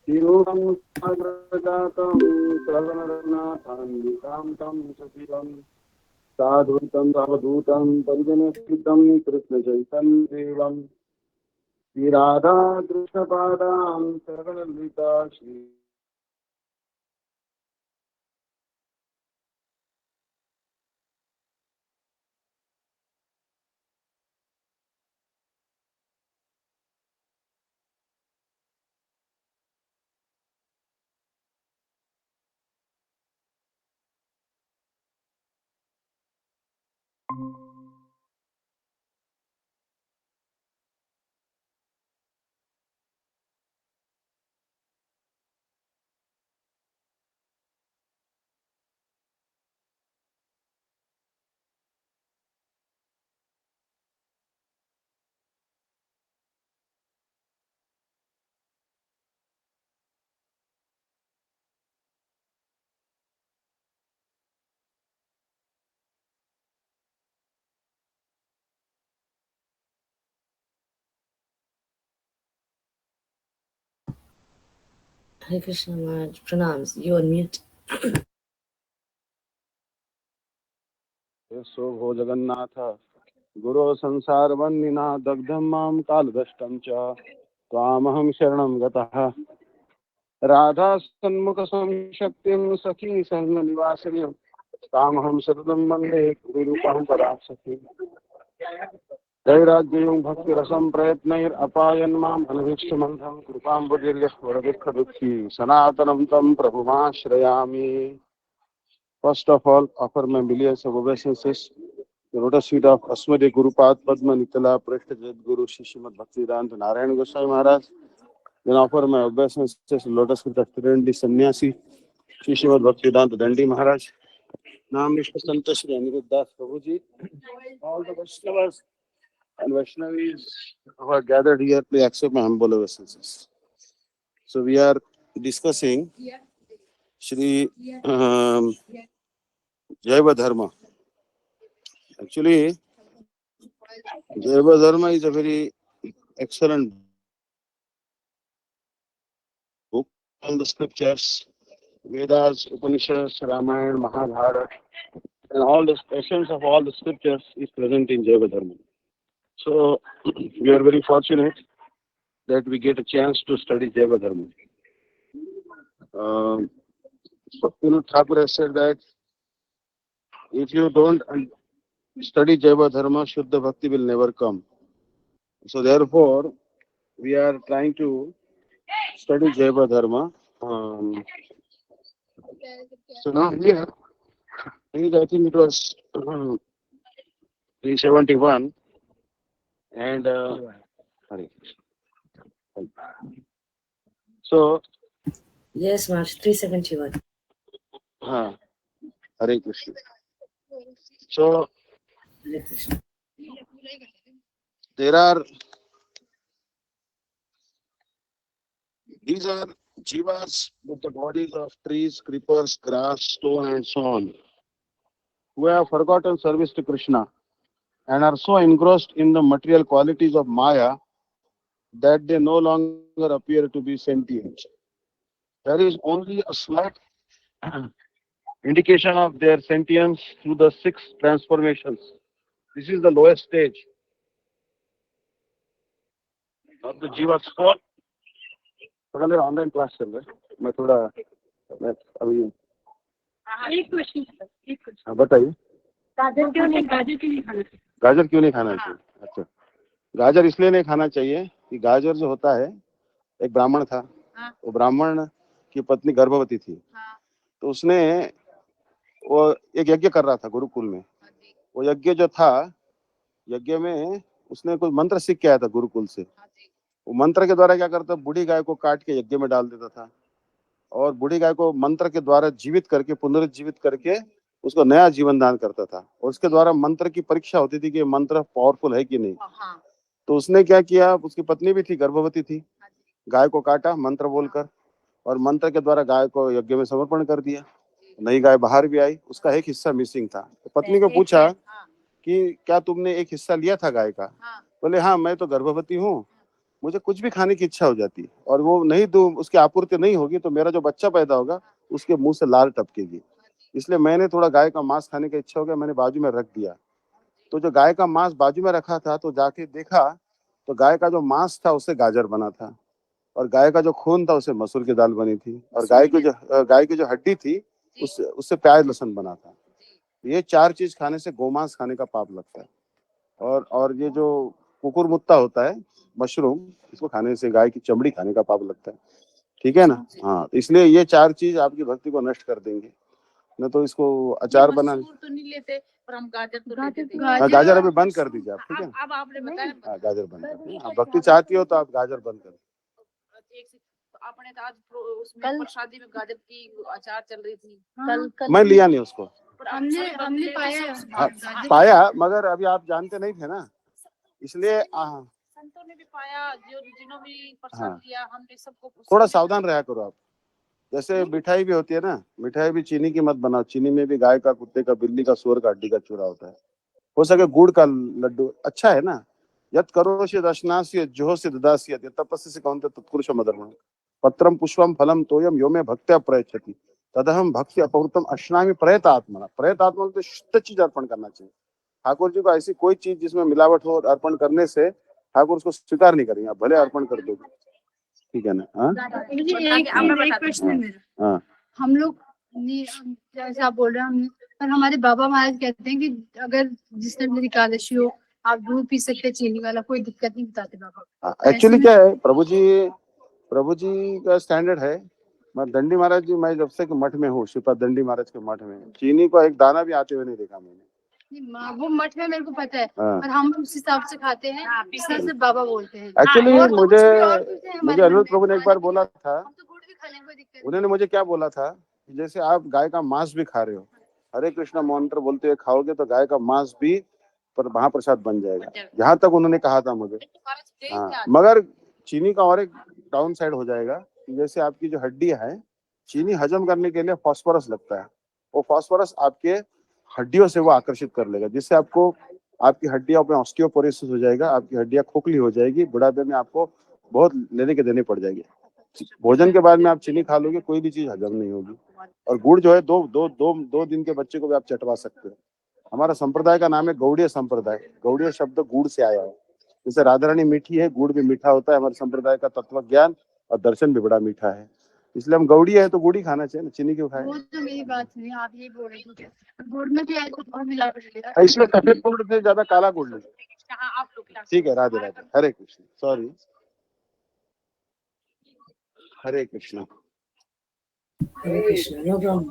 तिरूरं साग्रजातं श्रवणरत्नाथान्वितां सजीवं साधुतं सावधूतं परिजनस्थितं कृष्णचैतन्यदेवं Shri Radha कृष्णपादां शरणललिता Shri Hare Krishna Maharaj, pranams. You on mute. सो भो जगन्नाथ गुरो संसार वन्निना दग्धं मां कालदष्टं च त्वामहं शरणं गतः राधा सन्मुख संशक्तिं सखी संगनिवासिनीं तामहं शरणं वन्दे गुरुरूपं पराशक्तिं दैराग्यं भक्तिरसं प्रयत्नैरपायन् माम् अनभीष्टमन्धं कृपाम्बुदिर्यः वरदुःखदुःखी सनातनं तं प्रभुमाश्रयामि. First of all, offer my millions of obeisances. The lotus feet of Asmade Gurupad Padma Nitala Prashta Jad Guru Shishimad Bhaktivedanta Narayan Goswami Maharaj. Then offer my obeisances to lotus feet of Tridendi Sannyasi Shishimad Bhaktivedanta Dandi Maharaj. Nam Nishpa Santa Shri Aniruddhas Prabhuji. All the Vaishnavas and Vaishnavis who are gathered here, please accept my humble obeisances. So we are discussing Shri Jaiva Dharma. Actually, Jaiva Dharma is a very excellent book. All the scriptures, Vedas, Upanishads, Ramayana, Mahabharata, and all the essence of all the scriptures is present in Jaiva Dharma. So we are very fortunate that we get a chance to study Jaiva Dharma. Thakur has said that if you don't study Jaiva Dharma, Shuddha Bhakti will never come. So therefore, we are trying to study Jaiva Dharma. So now here, I think it was 371 and so Yes, Maharaj, 371. Hare Krishna. So Hare Krishna. these are jivas with the bodies of trees, creepers, grass, stone, and so on, who have forgotten service to Krishna and are so engrossed in the material qualities of Maya that they no longer appear to be sentient. There is only a slight indication of their sentience through the six transformations. This is the lowest stage of the jiva's fall. थोड़ा मेरा online class चल रहा है, मैं थोड़ा अभी एक question sir, एक क्वेश्चन बताइए. गाजर क्यों नहीं खाना चाहिए? गाजर क्यों नहीं खाना चाहिए? अच्छा, गाजर इसलिए नहीं खाना चाहिए कि गाजर जो होता है, एक ब्राह्मण था, वो ब्राह्मण की पत्नी गर्भवती थी, तो उसने वो एक यज्ञ कर रहा था गुरुकुल में. वो यज्ञ जो था, यज्ञ में उसने कोई मंत्र सीख के आया था गुरुकुल से. वो मंत्र के द्वारा क्या करता, बूढ़ी गाय को काट के यज्ञ में डाल देता था और बूढ़ी गाय को मंत्र के द्वारा जीवित करके, पुनरुज्जीवित करके उसको नया जीवन दान करता था. और उसके द्वारा मंत्र की परीक्षा होती थी कि मंत्र पावरफुल है कि नहीं. तो उसने क्या किया, उसकी पत्नी भी थी, गर्भवती थी, गाय को काटा मंत्र बोलकर और मंत्र के द्वारा गाय को यज्ञ में समर्पण कर दिया. नई गाय बाहर भी आई, उसका एक हिस्सा मिसिंग था. तो पत्नी को पूछा कि क्या तुमने एक हिस्सा लिया था गाय का? बोले हाँ, मैं तो गर्भवती हूँ, मुझे कुछ भी खाने की इच्छा हो जाती है और वो नहीं दूं, उसकी आपूर्ति नहीं होगी तो मेरा जो बच्चा पैदा होगा उसके मुंह से लार टपकेगी। इसलिए मैंने थोड़ा गाय का मांस खाने की इच्छा हो गया, मैंने बाजू में रख दिया। तो जो गाय का मांस बाजू में रखा था तो जाके देखा तो गाय का जो मांस था उससे गाजर बना था, और गाय का जो खून था उससे मसूर की दाल बनी थी, और गाय की जो हड्डी थी उससे उससे प्याज लहसुन बना था। ये 4 चीज खाने से गोमांस खाने का पाप लगता है। और ये जो कुकुर मुत्ता होता है, मशरूम, इसको खाने से गाय की चमड़ी खाने का पाप लगता है। ठीक है ना? हाँ, तो इसलिए ये 4 चीज आपकी भक्ति को नष्ट कर देंगे। न तो इसको अचार बना तो नहीं लेते, पर हम गाजर तो लेते थे। गाजर अभी बंद कर दीजिए आप, ठीक है? अब आपने बताया। हाँ, गाजर बंद कर दीजिए। आप भक्ति चाहती हो तो आप गाजर बंद कर दीजिए। तो आपने तो आज उसमें शादी में गाजर की अचार चल रही थी। कल मैं लिया नहीं उसको। हमने पाया हाँ, पाया, मगर अभी आप जानते नहीं थे ना, इसलिए संतों ने भी पाया, जो जिन्होंने भी प्रसाद हाँ, लिया, हमने सबको थोड़ा सावधान रहा करो आप। जैसे मिठाई भी होती है ना, मिठाई भी चीनी की मत बनाओ, चीनी में भी गाय का, कुत्ते का, बिल्ली का, सुअर का हड्डी का चूरा होता है। हो सके गुड़ का लड्डू अच्छा है ना। यत करोषि दशनास्य जोहोसि ददास्य तपस्या कौनते तत्पुरुष मदर्म पत्रम पुष्पम फलम तोयम यो में भक्त्या प्रयच्छति तदहम भक्ति अपहृतम अश्नामि प्रयत आत्मना। प्रयत आत्मा तो शुद्ध चीज अर्पण करना चाहिए ठाकुर जी को। ऐसी कोई चीज जिसमें मिलावट हो अर्पण करने से ठाकुर उसको स्वीकार नहीं करेंगे, आप भले अर्पण कर दोगे। ठीक है ना? हाँ, एक प्रश्न है मेरा। हाँ, हम लोग जैसे आप बोल रहे हैं हमने, पर हमारे बाबा महाराज कहते हैं कि अगर जिस टाइम मेरी एकादशी हो आप दूध पी सकते हैं, चीनी वाला, कोई दिक्कत नहीं बताते बाबा। एक्चुअली क्या है, प्रभु जी का स्टैंडर्ड है। मैं दंडी महाराज जी, मैं जब से मठ में हूँ, श्रीपाद दंडी महाराज के मठ में, चीनी को एक दाना भी आते हुए नहीं देखा मैंने। वो मठ में मेरे को पता है, हाँ। पर हम उस हिसाब से खाते हैं जिस तरह से बाबा बोलते हैं। एक्चुअली मुझे अनिरुद्ध प्रभु ने एक बार बोला था, हम तो गुड़ भी खा लें, कोई दिक्कत नहीं। उन्होंने मुझे क्या बोला था, जैसे आप गाय का मांस भी खा रहे हो, हरे कृष्णा मंत्र बोलते हुए खाओगे तो गाय का मांस भी पर महाप्रसाद बन जाएगा, यहाँ तक उन्होंने कहा था मुझे। हाँ, मगर चीनी का और एक डाउन साइड हो जाएगा, जैसे आपकी जो हड्डी है, चीनी हजम करने के लिए फास्फोरस लगता है, वो फास्फोरस आपके हड्डियों से वो आकर्षित कर लेगा, जिससे आपको आपकी हड्डियां में ऑस्टियोपोरोसिस हो जाएगा, आपकी हड्डियां खोखली हो जाएगी, बुढ़ापे में आपको बहुत लेने के देने पड़ जाएगी। भोजन के बाद में आप चीनी खा लोगे, कोई भी चीज हजम नहीं होगी। और गुड़ जो है, दो दिन के बच्चे को भी आप चटवा सकते हो। हमारा संप्रदाय का नाम है गौड़ीय संप्रदाय। गौड़ीय शब्द गुड़ से आया है। जैसे राधा रानी मीठी है, गुड़ भी मीठा होता है। हमारे संप्रदाय का तत्व ज्ञान और दर्शन भी बड़ा मीठा है, इसलिए हम गौड़ीय है तो गुड़ ही खाना चाहिए ना, चीनी क्यों खाए? वो तो मेरी बात नहीं, आप ये बोल रहे थे गुड़ में भी ऐसा और मिलावट है। इसमें सफेद गुड़ से ज्यादा काला गुड़ लीजिए। आप लोग ठीक है, राधे राधे, हरे Krishna, sorry, Hare Krishna, Hare Krishna, no problem.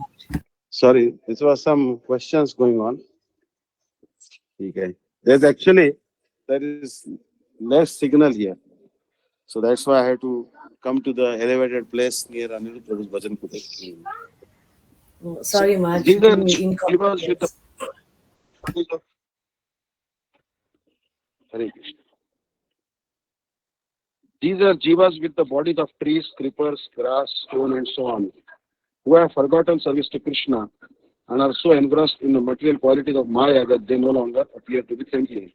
sorry, this was some questions going on. ठीक है, there is less signal here, so that's why I had to come to the elevated place near Anirudh Prabhu's bhajan kutir. Oh, sorry, Mark. These are Too jivas with the inconvenience. Hare Krishna. These are jivas with the bodies of trees, creepers, grass, stone, and so on, who have forgotten service to Krishna and are so engrossed in the material qualities of Maya that they no longer appear to be sentient.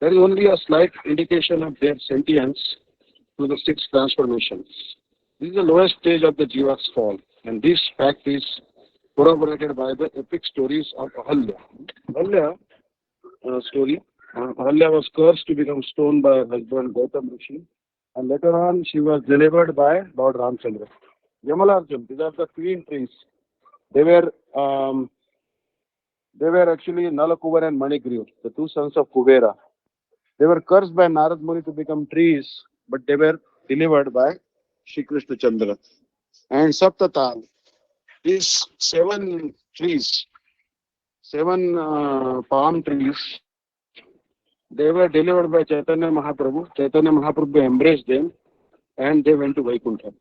There is only a slight indication of their sentience through the 6 transformations. This is the lowest stage of the jiva's fall, and this fact is corroborated by the epic stories of Ahalya. Ahalya story. Ahalya was cursed to become stone by her husband Gautam Rishi, and later on she was delivered by Lord Ramchandra. Yamalarjun, these are the queen trees. They were actually Nalakubar and Manigriv, the 2 sons of Kuvera. They were cursed by Narad Muni to become trees, but they were delivered by Shri Krishna Chandra. And Saptatal, these 7 trees, 7 palm trees, they were delivered by Chaitanya Mahaprabhu. Chaitanya Mahaprabhu embraced them and they went to Vaikuntha.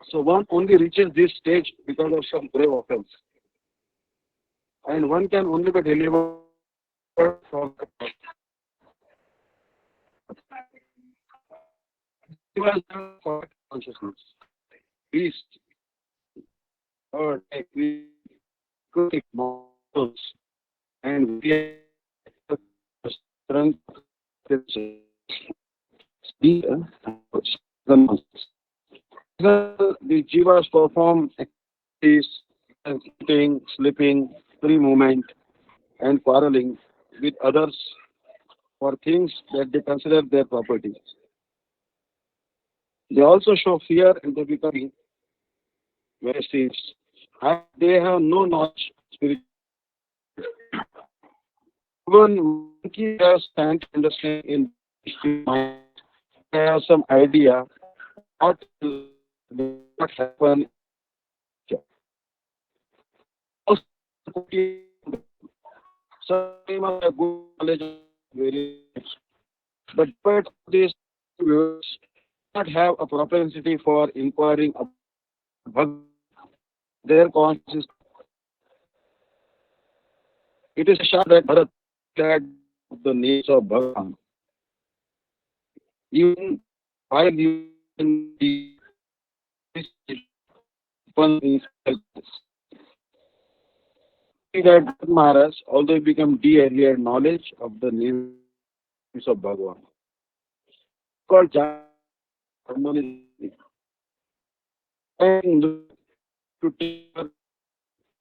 So one only reaches this stage because of some grave offense. And one can only be delivered from consciousness. Beast, or aquatic models, and we have strength. The jivas perform activities as eating, sleeping, free movement, and quarreling with others for things that they consider their property. They also show fear and they become very serious. They have no knowledge of spiritual. Even monkey has stand to understand in mind. They have some idea what will not happen. Also, some have a good knowledge of various, but this do not have a propensity for inquiring about Bhagavad. Their conscience. It is sure that Bharat had the names of Bhagavan. Even while using the that Maharaj, although he became he had knowledge of the names of Bhagavan. Called harmony. And to take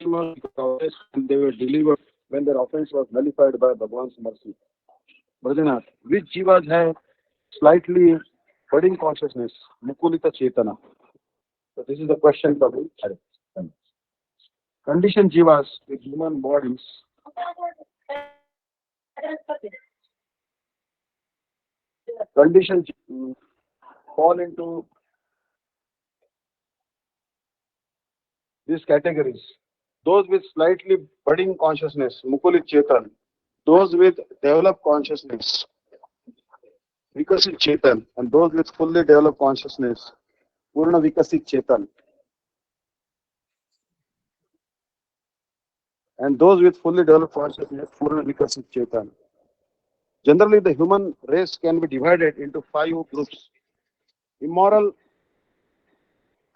and they were delivered when their offense was nullified by Bhagavan's mercy. Bhajanath, which jivas have slightly budding consciousness, Mukulita Chetana? So this is the question for me. Conditioned jivas with human bodies conditioned fall into these categories. Those with slightly budding consciousness, Mukulit Chetan. Those with developed consciousness, Vikasit Chetan. And those with fully developed consciousness, Purna Vikasit Chetan. And those with fully developed consciousness, Purna Vikasit Chetan. Generally, the human race can be divided into 5 groups. Immoral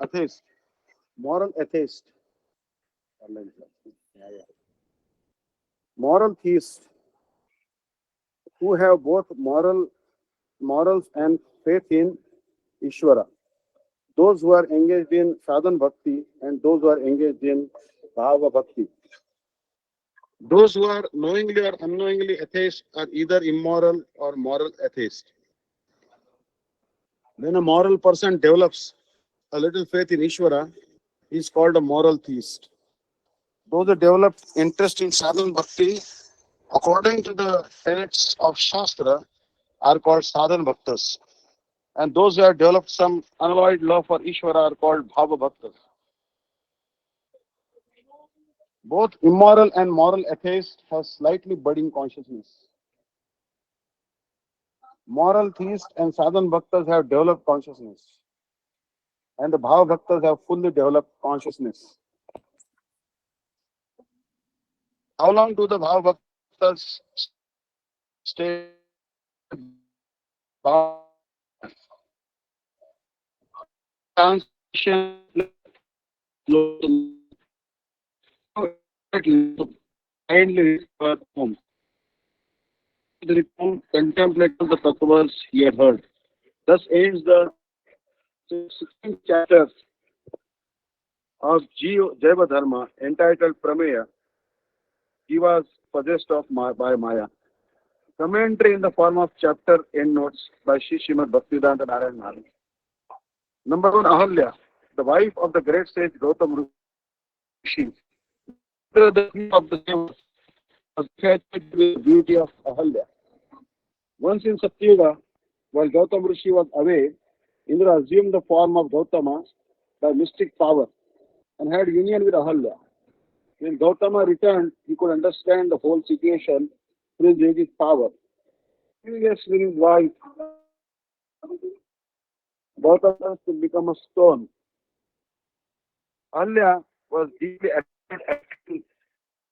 atheist, moral atheist, moral theist, who have both morals and faith in Ishvara. Those who are engaged in sadhan bhakti and those who are engaged in bhava bhakti. Those who are knowingly or unknowingly atheist are either immoral or moral atheist. When a moral person develops a little faith in Ishvara, he is called a moral theist. Those who develop interest in sadhan bhakti, according to the tenets of Shastra, are called sadhan bhaktas. And those who have developed some unalloyed love for Ishvara are called bhava bhaktas. Both immoral and moral atheists have slightly budding consciousness. Moral theists and sadhan bhaktas have developed consciousness. And the bhava bhaktas have fully developed consciousness. How long do the bhava bhaktas stay? Transition kindly home. The contemplate the tattvas he had heard. Thus ends the 16th chapter of Jaiva Dharma entitled Prameya. He was possessed of by Maya. Commentary in the form of chapter endnotes by Sri Srimad Bhaktivedanta Narayan Maharaj. Number 1, Ahalya, the wife of the great sage Gautam Rishi. The queen of the same was infatuated with the beauty of Ahalya. Once in Satyuga, while Gautam Rishi was away, Indra assumed the form of Gautama by mystic power and had union with Ahalya. When Gautama returned, he could understand the whole situation through his yogic power. Previously, with his wife, Gautama to become a stone. Ahalya was deeply affected,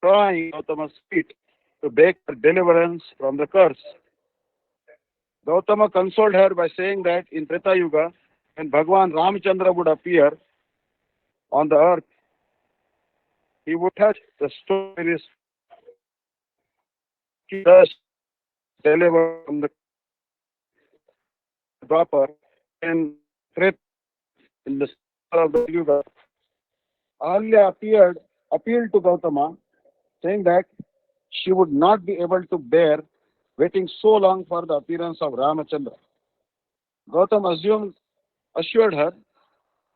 trying Gautama's feet to beg for deliverance from the curse. Gautama consoled her by saying that in Treta Yuga, when Bhagavan Ramchandra would appear on the earth, he would touch the stone with his thus deliver from the Dwapar and Treta in the center of the Yuga, Ahalya appealed to Gautama, saying that she would not be able to bear waiting so long for the appearance of Ramachandra. Gautama assured her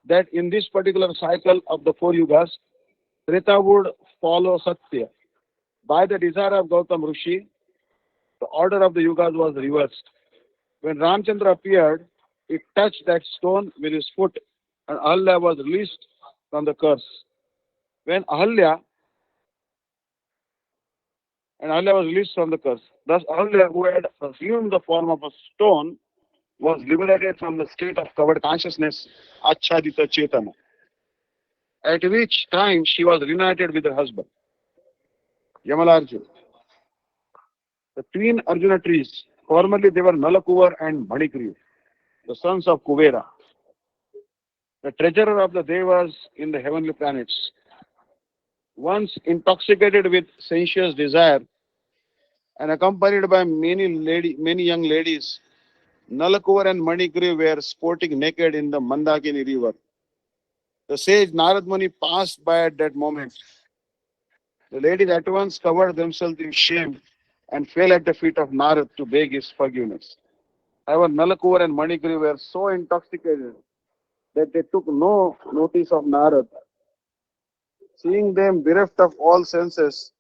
that in this particular cycle of the four yugas, Treta would follow Satya. By the desire of Gautama Rishi, the order of the yugas was reversed. When Ramchandra appeared, he touched that stone with his foot, and Ahalya was released from the curse. When Ahalya was released from the curse. Thus, Ahalya, who had assumed the form of a stone, was liberated from the state of covered consciousness, Achadita Chetana, at which time she was reunited with her husband, Yamalarjuna. The twin Arjuna trees, formerly they were Nalakuvar and Manikriya, the sons of Kuvera, the treasurer of the Devas in the heavenly planets. Once intoxicated with sensuous desire and accompanied by many young ladies, Nalakuvar and Manikriya were sporting naked in the Mandakini river. The sage Narad Muni passed by at that moment. The ladies at once covered themselves in shame and fell at the feet of Narad to beg his forgiveness. However, Nalakuvar and Manikri were so intoxicated that they took no notice of Narad. Seeing them bereft of all senses,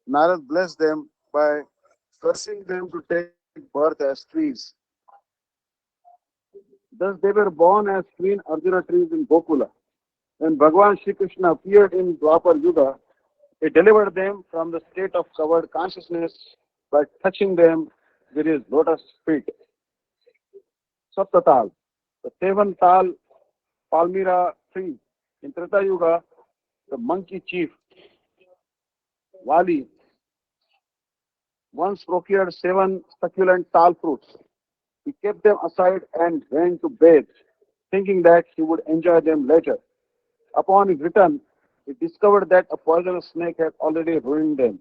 Narad blessed them by cursing them to take birth as trees. Thus they were born as twin Arjuna trees in Gokula. When Bhagavan Sri Krishna appeared in Dwapar Yuga, he delivered them from the state of covered consciousness by touching them with his lotus feet. Saptatal, the seven tal palmyra tree. In Treta Yuga, the monkey chief Vali once procured seven succulent tal fruits. He kept them aside and went to bathe, thinking that he would enjoy them later. Upon his return, he discovered that a poisonous snake had already ruined them.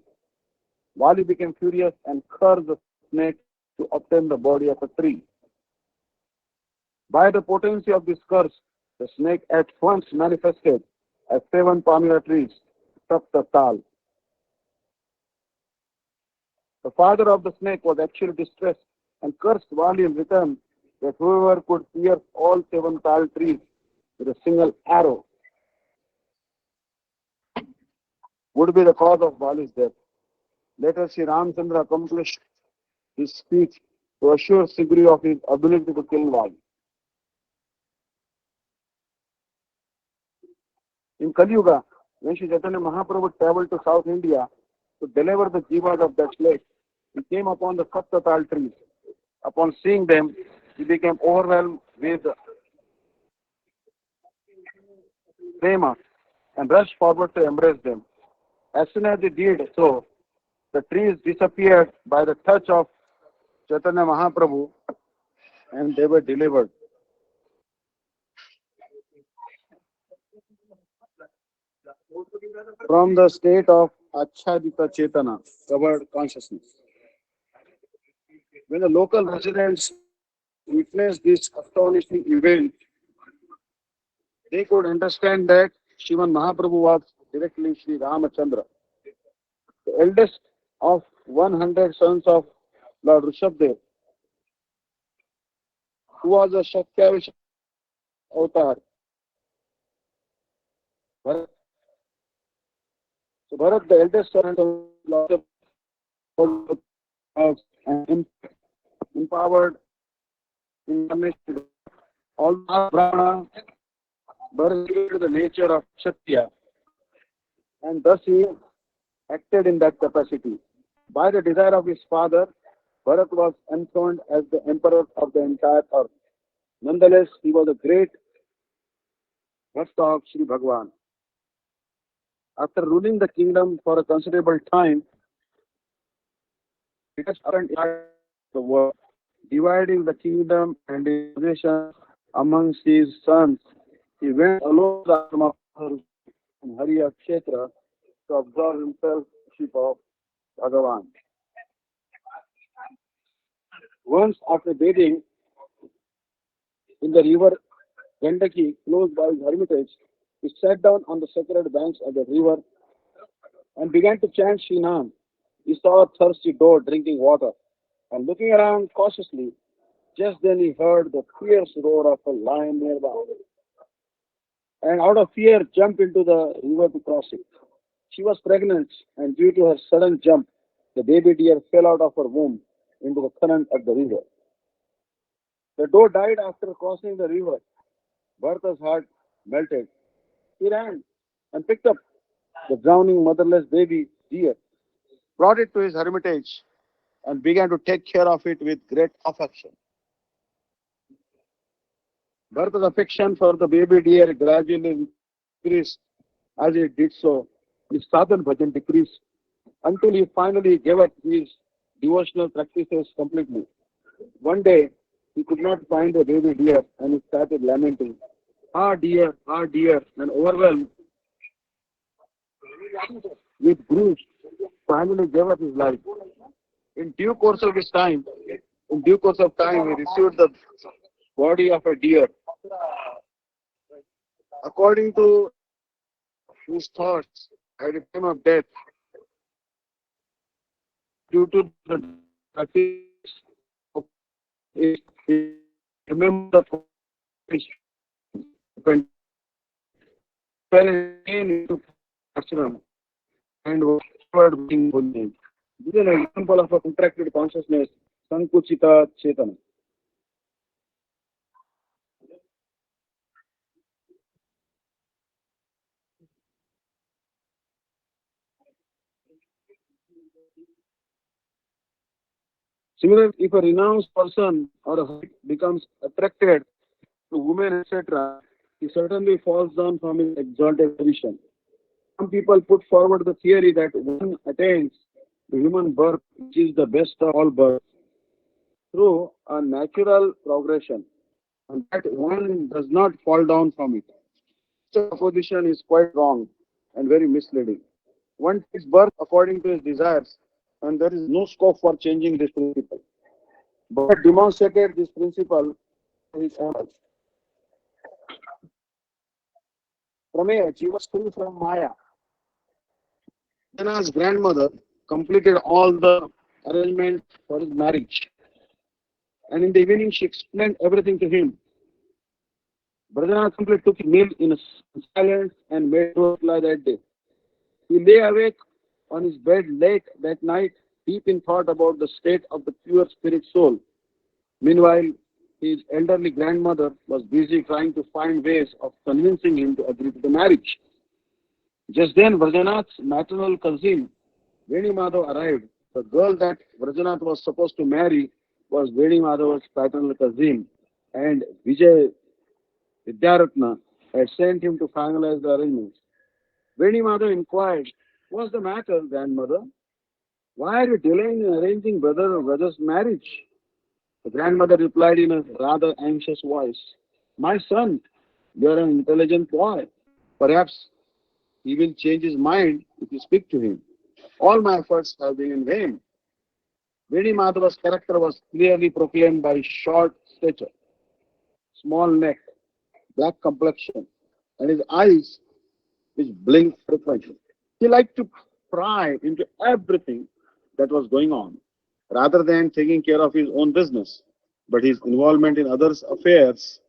Vali became furious and cursed the snake to obtain the body of a tree. By the potency of this curse, the snake at once manifested as seven palmyra trees, Saptatal. The father of the snake was actually distressed and cursed Vali in return that whoever could pierce all seven tal trees with a single arrow would be the cause of Vali's death. Later, Sri Ramchandra accomplished his speech to assure Sigri of his ability to kill Vali. In Kali Yuga, when Sri Chaitanya Mahaprabhu traveled to South India to deliver the jivas of that place, he came upon the Saptatal trees. Upon seeing them, he became overwhelmed with prema and rushed forward to embrace them. As soon as he did so, the trees disappeared by the touch of Chaitanya Mahaprabhu and they were delivered. From the state of Achadita Chetana, covered consciousness. When the local residents witnessed this astonishing event, they could understand that Sriman Mahaprabhu was directly Sri Ramachandra, the eldest of 100 sons of Lord Rishabdev, who was a Shakyavish avatar. Bharat. So Bharat, the eldest son of Lord Rishabdev, and empowered incarnation. Although Brahmana, Bharat revealed the nature of Kshatriya, and thus he acted in that capacity. By the desire of his father, Bharat was enthroned as the emperor of the entire earth. Nonetheless, he was a great Bhakta of Sri Bhagavan. After ruling the kingdom for a considerable time, he has turned the world, dividing the kingdom and his possessions amongst his sons. He went alone to the ashram of Hariya Kshetra to observe himself worship of Bhagavan. Once after bathing, in the river Gandaki, close by his hermitage, he sat down on the sacred banks of the river and began to chant Srinam. He saw a thirsty dog drinking water, and looking around cautiously, just then he heard the fierce roar of a lion nearby, and out of fear jumped into the river to cross it. She was pregnant, and due to her sudden jump, the baby deer fell out of her womb into the current of the river. The doe died after crossing the river. Bharata's heart melted. He ran and picked up the drowning motherless baby deer, brought it to his hermitage, and began to take care of it with great affection. Bharata's affection for the baby deer gradually increased. As he did so, his sadhan bhajan decreased until he finally gave up his devotional practices completely. One day, he could not find the baby deer and he started lamenting, ah dear, and overwhelmed with grief, finally gave up his life. In due course of time, he received the body of a deer. According to his thoughts, at the time of death, due to the practice of he remember the when fell again into ashram and was covered being Buddha. This is an example of a contracted consciousness, Sankuchita Chetana. Similarly, if a renounced person or a hermit becomes attracted to women, etc., he certainly falls down from his exalted position. Some people put forward the theory that one attains the human birth, which is the best of all births, through a natural progression, and that one does not fall down from it. Such a position is quite wrong and very misleading. One takes birth according to his desires, and there is no scope for changing this principle. But demonstrated this principle in his own life. Prameya, she was free from Maya. Jana's grandmother completed all the arrangements for his marriage. And in the evening, she explained everything to him. Brajanath simply took his meal in silence and made no reply that day. He lay awake on his bed late that night, deep in thought about the state of the pure spirit soul. Meanwhile, his elderly grandmother was busy trying to find ways of convincing him to agree to the marriage. Just then, Vrajanath's maternal cousin, Veni Madhav, arrived. The girl that Vrajanath was supposed to marry was Veni Madhav's paternal cousin, and Vijay Vidyaratna had sent him to finalize the arrangements. Veni Madhav inquired, "What's the matter, grandmother? Why are you delaying in arranging brother's marriage?" The grandmother replied in a rather anxious voice, "My son, you are an intelligent boy. Perhaps he will change his mind if you speak to him. All my efforts have been in vain." Veni Madhava's character was clearly proclaimed by short stature, small neck, black complexion, and his eyes which blinked frequently. He liked to pry into everything that was going on, rather than taking care of his own business. But his involvement in others' affairs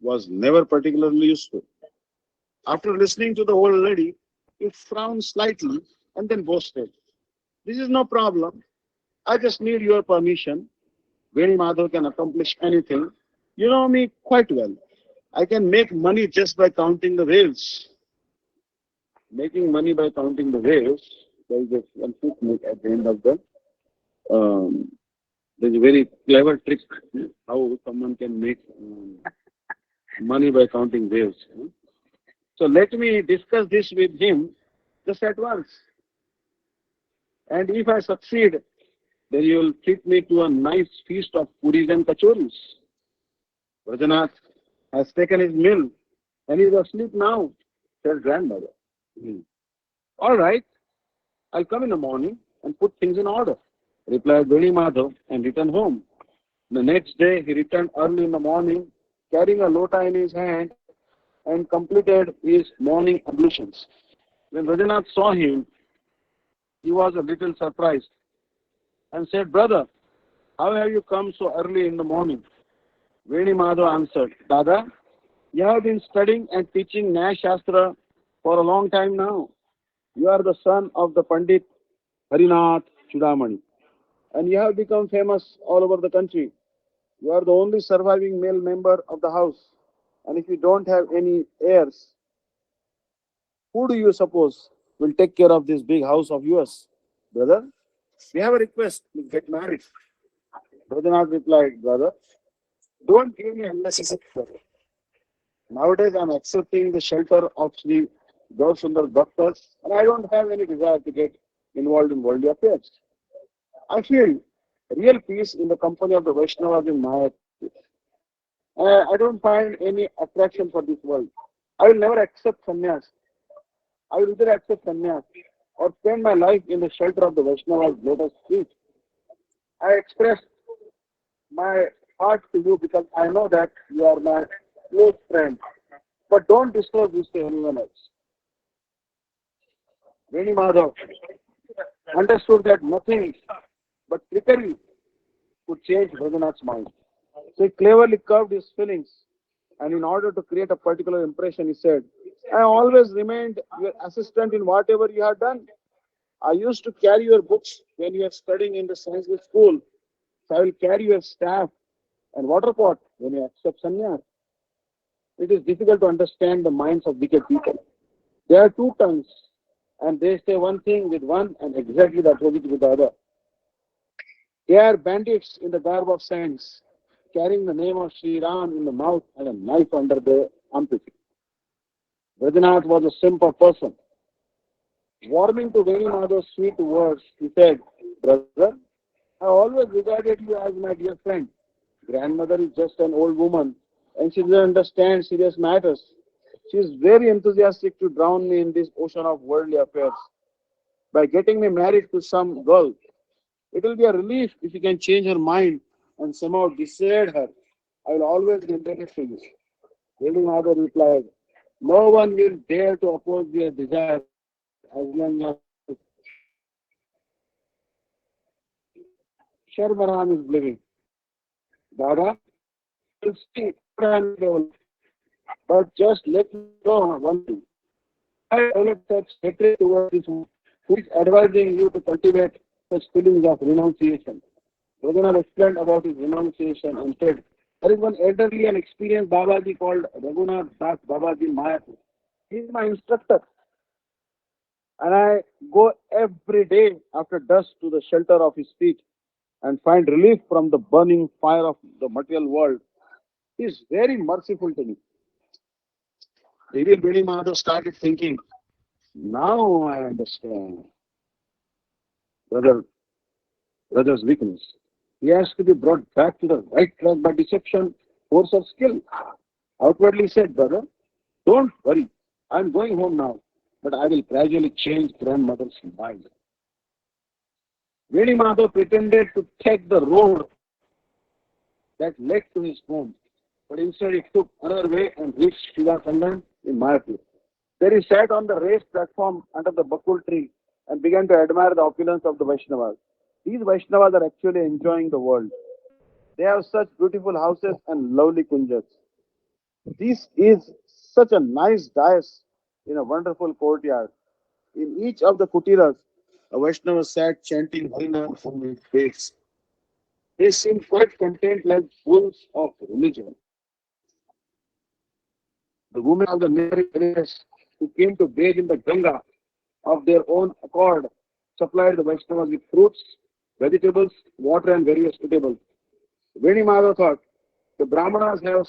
was never particularly useful. After listening to the old lady, he frowned slightly and then boasted, "This is no problem. I just need your permission. Veni Madhav can accomplish anything. You know me quite well. I can make money just by counting the waves." Making money by counting the waves, there is a one footnote at the end of the there's a very clever trick how someone can make money by counting waves. So let me discuss this with him just at once. And if I succeed, then you will treat me to a nice feast of puris and kachoris. Vrajanath has taken his meal and he is asleep now, said grandmother. All right, I'll come in the morning and put things in order, replied Veni Madhav and returned home. The next day he returned early in the morning carrying a lota in his hand and completed his morning ablutions. When Rajanath saw him, he was a little surprised and said, "Brother, how have you come so early in the morning?" Veni Madhav answered, "Dada, you have been studying and teaching Nyaya Shastra for a long time now. You are the son of the Pandit Harinath Chudamani, and you have become famous all over the country. You are the only surviving male member of the house, and if you don't have any heirs, who do you suppose will take care of this big house of yours? Brother, we have a request. Please get married." Rajanath replied, "Brother, don't give me unnecessary trouble. Nowadays, I'm accepting the shelter of Sri Gaurasundar Bhaktas, and I don't have any desire to get involved in worldly affairs. I feel real peace in the company of the Vaishnavas in Maya. I don't find any attraction for this world. I will never accept sannyas. I will either accept sannyas or spend my life in the shelter of the Vaishnavas' lotus feet. I express my heart to you because I know that you are my close friend. But don't disclose this to anyone else." Veni Madhav understood that nothing but trickery could change Raghunath's mind. So he cleverly curved his feelings, and in order to create a particular impression, he said, "I always remained your assistant in whatever you have done. I used to carry your books when you were studying in the Sanskrit school. So I will carry your staff and water pot when you accept sannyas." It is difficult to understand the minds of wicked people. They are two tongues, and they say one thing with one and exactly the opposite with the other. They are bandits in the garb of saints, carrying the name of Sri Ram in the mouth and a knife under the armpit. Rajanath was a simple person. Warming to Veni Madhav's sweet words, he said, "Brother, I always regarded you as my dear friend. Grandmother is just an old woman, and she doesn't understand serious matters. She is very enthusiastic to drown me in this ocean of worldly affairs. By getting me married to some girl, it will be a relief if you can change her mind and somehow dissuade her. I will always be indebted to you." Veni Madhav replied, "No one will dare to oppose your desire as long as Sharmaram is living. Dada, you'll see but just let me know one thing. I developed such hatred towards this one who is advising you to cultivate such feelings of renunciation." Raghunath explained about his renunciation and said, "There is one elderly and experienced Babaji called Raghunath Das Babaji Mayapur. He is my instructor, and I go every day after dusk to the shelter of his feet and find relief from the burning fire of the material world. He is very merciful to me." Reveal Veni Madhav started thinking, "Now I understand brother, brother's weakness. He has to be brought back to the right track by deception, force of skill." Outwardly said, "Brother, don't worry. I'm going home now, but I will gradually change grandmother's mind." Veni Madhav pretended to take the road that led to his home, but instead he took another way and reached Shiva Kandan in Mayapur. There he sat on the raised platform under the bakul tree and began to admire the opulence of the Vaishnavas. These Vaishnavas are actually enjoying the world. They have such beautiful houses and lovely kunjas. This is such a nice dais in a wonderful courtyard. In each of the kutiras, a Vaishnava sat chanting Harina from his face. They seemed quite content like fools of religion. The women of the neighboring villages who came to bathe in the Ganga of their own accord supplied the Vaishnavas with fruits, vegetables, water, and various eatables. Veni Madhav thought the Brahmanas have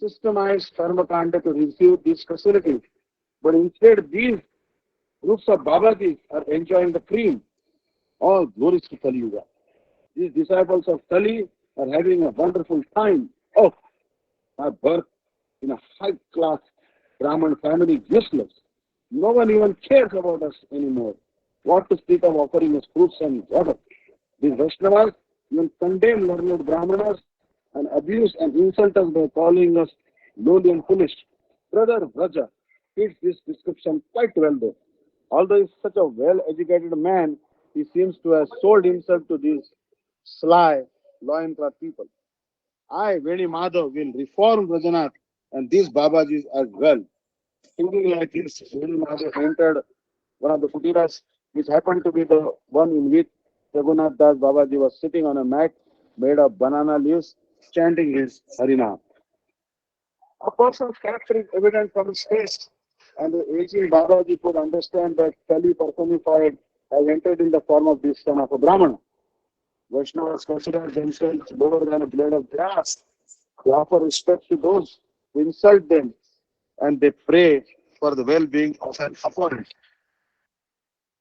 systemized karma kanda to receive these facilities, but instead these groups of Babajis are enjoying the cream. All glories to Kali Yuga. These disciples of Kali are having a wonderful time. Oh, my birth in a high-class Brahman family is useless. No one even cares about us anymore. What to speak of offering us fruits and water? These Vaishnavas even condemn learned Brahmanas and abuse and insult us by calling us lowly and foolish. Brother Raja fits this description quite well though. Although he's such a well-educated man, he seems to have sold himself to these sly, loincloth people. I, Veni Madhav, will reform Rajanath and these Babajis as well. Thinking like this, Veni Madhav entered one of the kutiras, which happened to be the one in which Raghunath Das Babaji was sitting on a mat made of banana leaves, chanting his Harinam. A person's character is evident from his face, and the aging Babaji could understand that Kali personified has entered in the form of this son of a Brahmana. Vaishnavas consider themselves lower than a blade of grass. They offer respect to those who insult them, and they pray for the well-being of an opponent,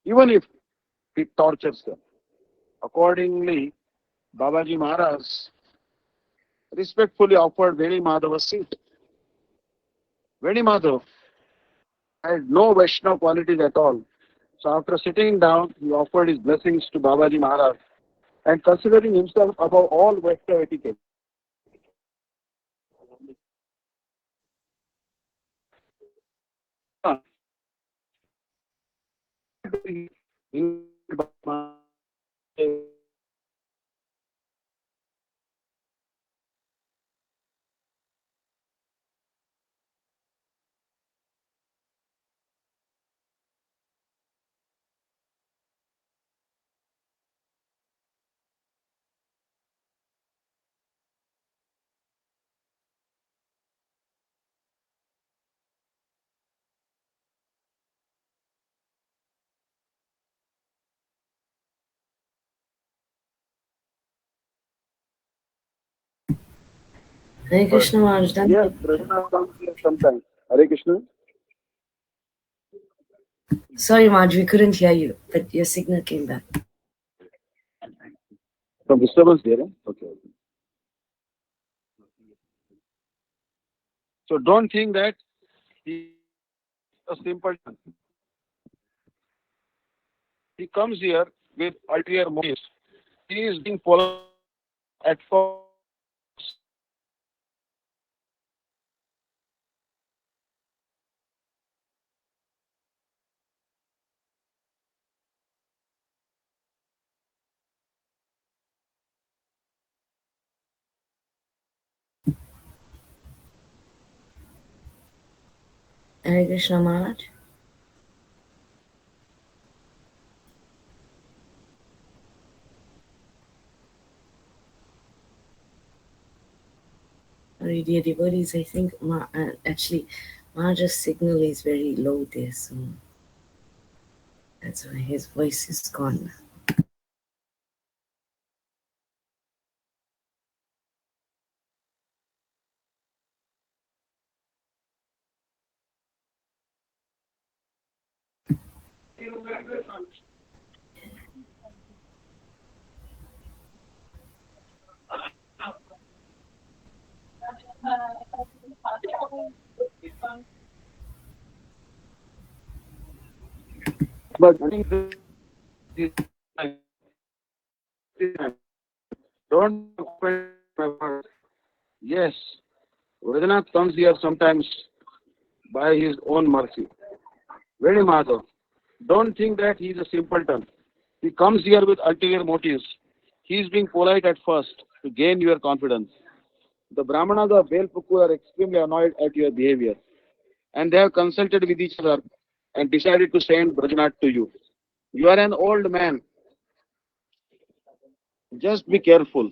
even if it tortures them. Accordingly, Babaji Maharaj respectfully offered Veni Madhav a seat. Veni Madhav had no Vaishnava qualities at all. So after sitting down, he offered his blessings to Babaji Maharaj and considering himself above all Vaishnava etiquette. Hare Krishna Maharaj. Yes, Krishna comes here sometimes. Hare Krishna. Sorry, Maharaj, we couldn't hear you, but your signal came back. Some disturbance there. Okay. So don't think that he is a simple. He comes here with ulterior motives. He is being polite at first. Hare Krishna Maharaj. Sorry, dear devotees, I think actually Maharaj's signal is very low there, so that's why his voice is gone. But I think this don't open my word. Yes, Vedanath comes here sometimes by his own mercy. Very Madhav. Don't think that he is a simpleton. He comes here with ulterior motives. He is being polite at first to gain your confidence. The Brahmanas of Belpukku are extremely annoyed at your behavior, and they have consulted with each other and decided to send Brajanath to you. You are an old man. Just be careful.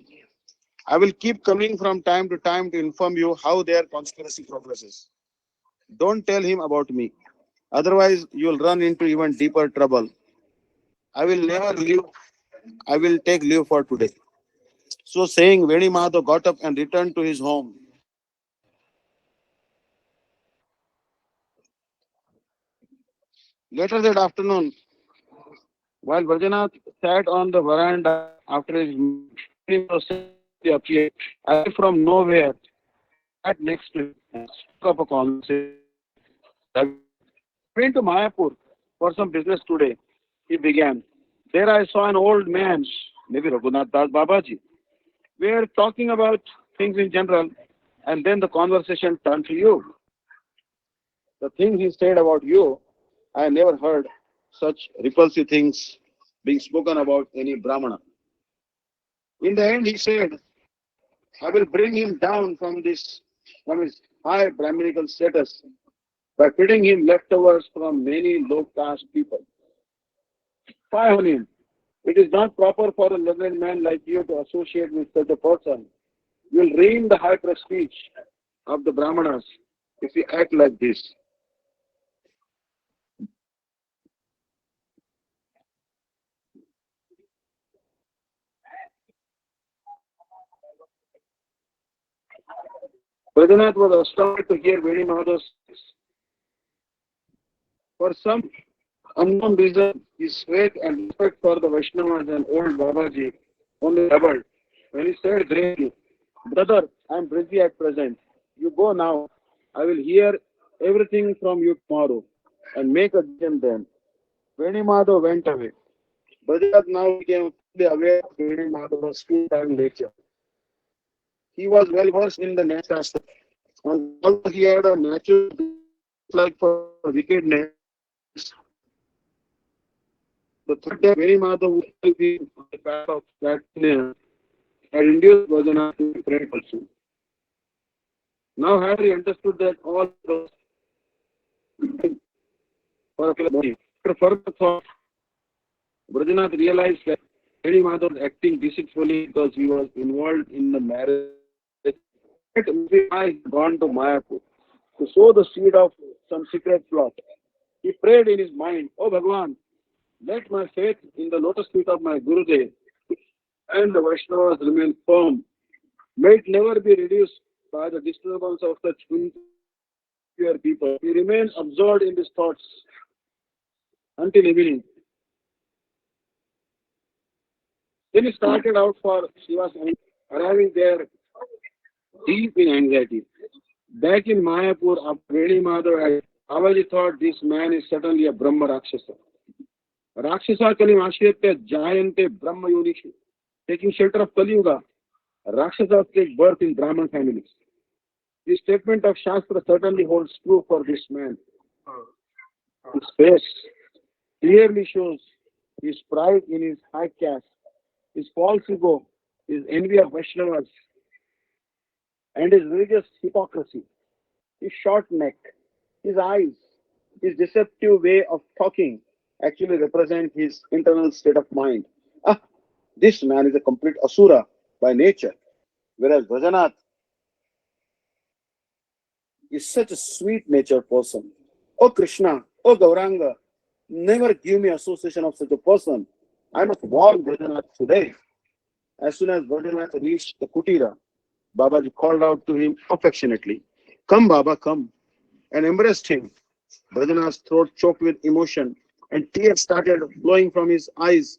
I will keep coming from time to time to inform you how their conspiracy progresses. Don't tell him about me. Otherwise, you will run into even deeper trouble. I will never leave. I will take leave for today. So saying, Veni Madhav got up and returned to his home. Later that afternoon, while Brajanath sat on the veranda after his meal, Veni Madhav suddenly appeared as if from nowhere, sat next to him and struck up a conversation. I went to Mayapur for some business today, he began. There I saw an old man, maybe Raghunath Das Babaji. We were talking about things in general, and then the conversation turned to you. The things he said about you, I never heard such repulsive things being spoken about any Brahmana. In the end, he said, I will bring him down from his high Brahminical status by feeding him leftovers from many low caste people. Fie on him. It is not proper for a learned man like you to associate with such a person. You will ruin the high prestige of the Brahmanas if you act like this. Vedanath was astounded to hear Vedi Maharaj. For some unknown reason, his faith and respect for the Vaishnavas and old Babaji only doubled when he said gravely, Brother, I am busy at present. You go now. I will hear everything from you tomorrow and make a decision then. Veni Madhav went away. Bhajarat now became fully aware of Veni Madhav's full-time nature. He was well versed in the natural aspect. And although he had a natural dislike for wickedness, the thought that Veni Madhav would help him on the path of righteousness had induced Bhajarat to be prayed also. Now, had he understood that all those for a body, after further thought, Brajanath realized that Veni Madhav was acting deceitfully because he was involved in the marriage. Maybe I had gone to Mayapur to sow the seed of some secret plot. He prayed in his mind, Oh Bhagwan, let my faith in the lotus feet of my Gurudev and the Vaishnavas remain firm. May it never be reduced by the disturbance of such impure people. He remained absorbed in his thoughts until evening. Then he started out for Shiva's arriving there deep in anxiety. Back in Mayapur, after Vedi Madhav, Avaji thought this man is certainly a Brahma Rakshasa. Rakshasa Kali Mashyate Jayante Brahma Yonishu. Taking shelter of Kali Yuga, Rakshasas take birth in Brahman families. This statement of Shastra certainly holds true for this man. His face clearly shows his pride in his high caste, his false ego, his envy of Vaishnavas, and his religious hypocrisy. His short neck, his eyes, his deceptive way of talking actually represent his internal state of mind. Ah, this man is a complete asura by nature, whereas Bhajanath is such a sweet natured person. Oh Krishna, oh Gauranga, never give me association of such a person. I must warn Bhajanath today. As soon as Bhajanath reached the kutira, Babaji called out to him affectionately, Come Baba, come, and embraced him. Bhajanath's throat choked with emotion and tears started flowing from his eyes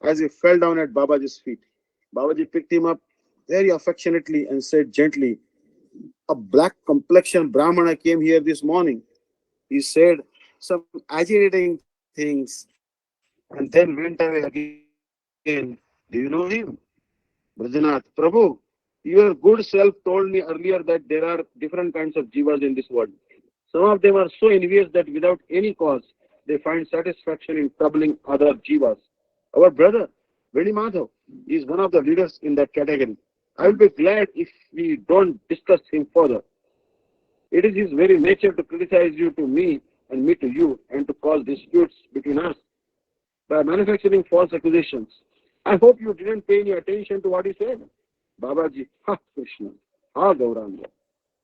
as he fell down at Babaji's feet. Babaji picked him up very affectionately and said gently, A black complexion Brahmana came here this morning. He said some agitating things and then went away again. Do you know him? Brajanath, Prabhu, your good self told me earlier that there are different kinds of jivas in this world. Some of them are so envious that without any cause, they find satisfaction in troubling other jivas. Our brother, Vedi Madhav, is one of the leaders in that category. I will be glad if we don't discuss him further. It is his very nature to criticize you to me and me to you and to cause disputes between us by manufacturing false accusations. I hope you didn't pay any attention to what he said. Babaji, ha Krishna, ha Gauranga.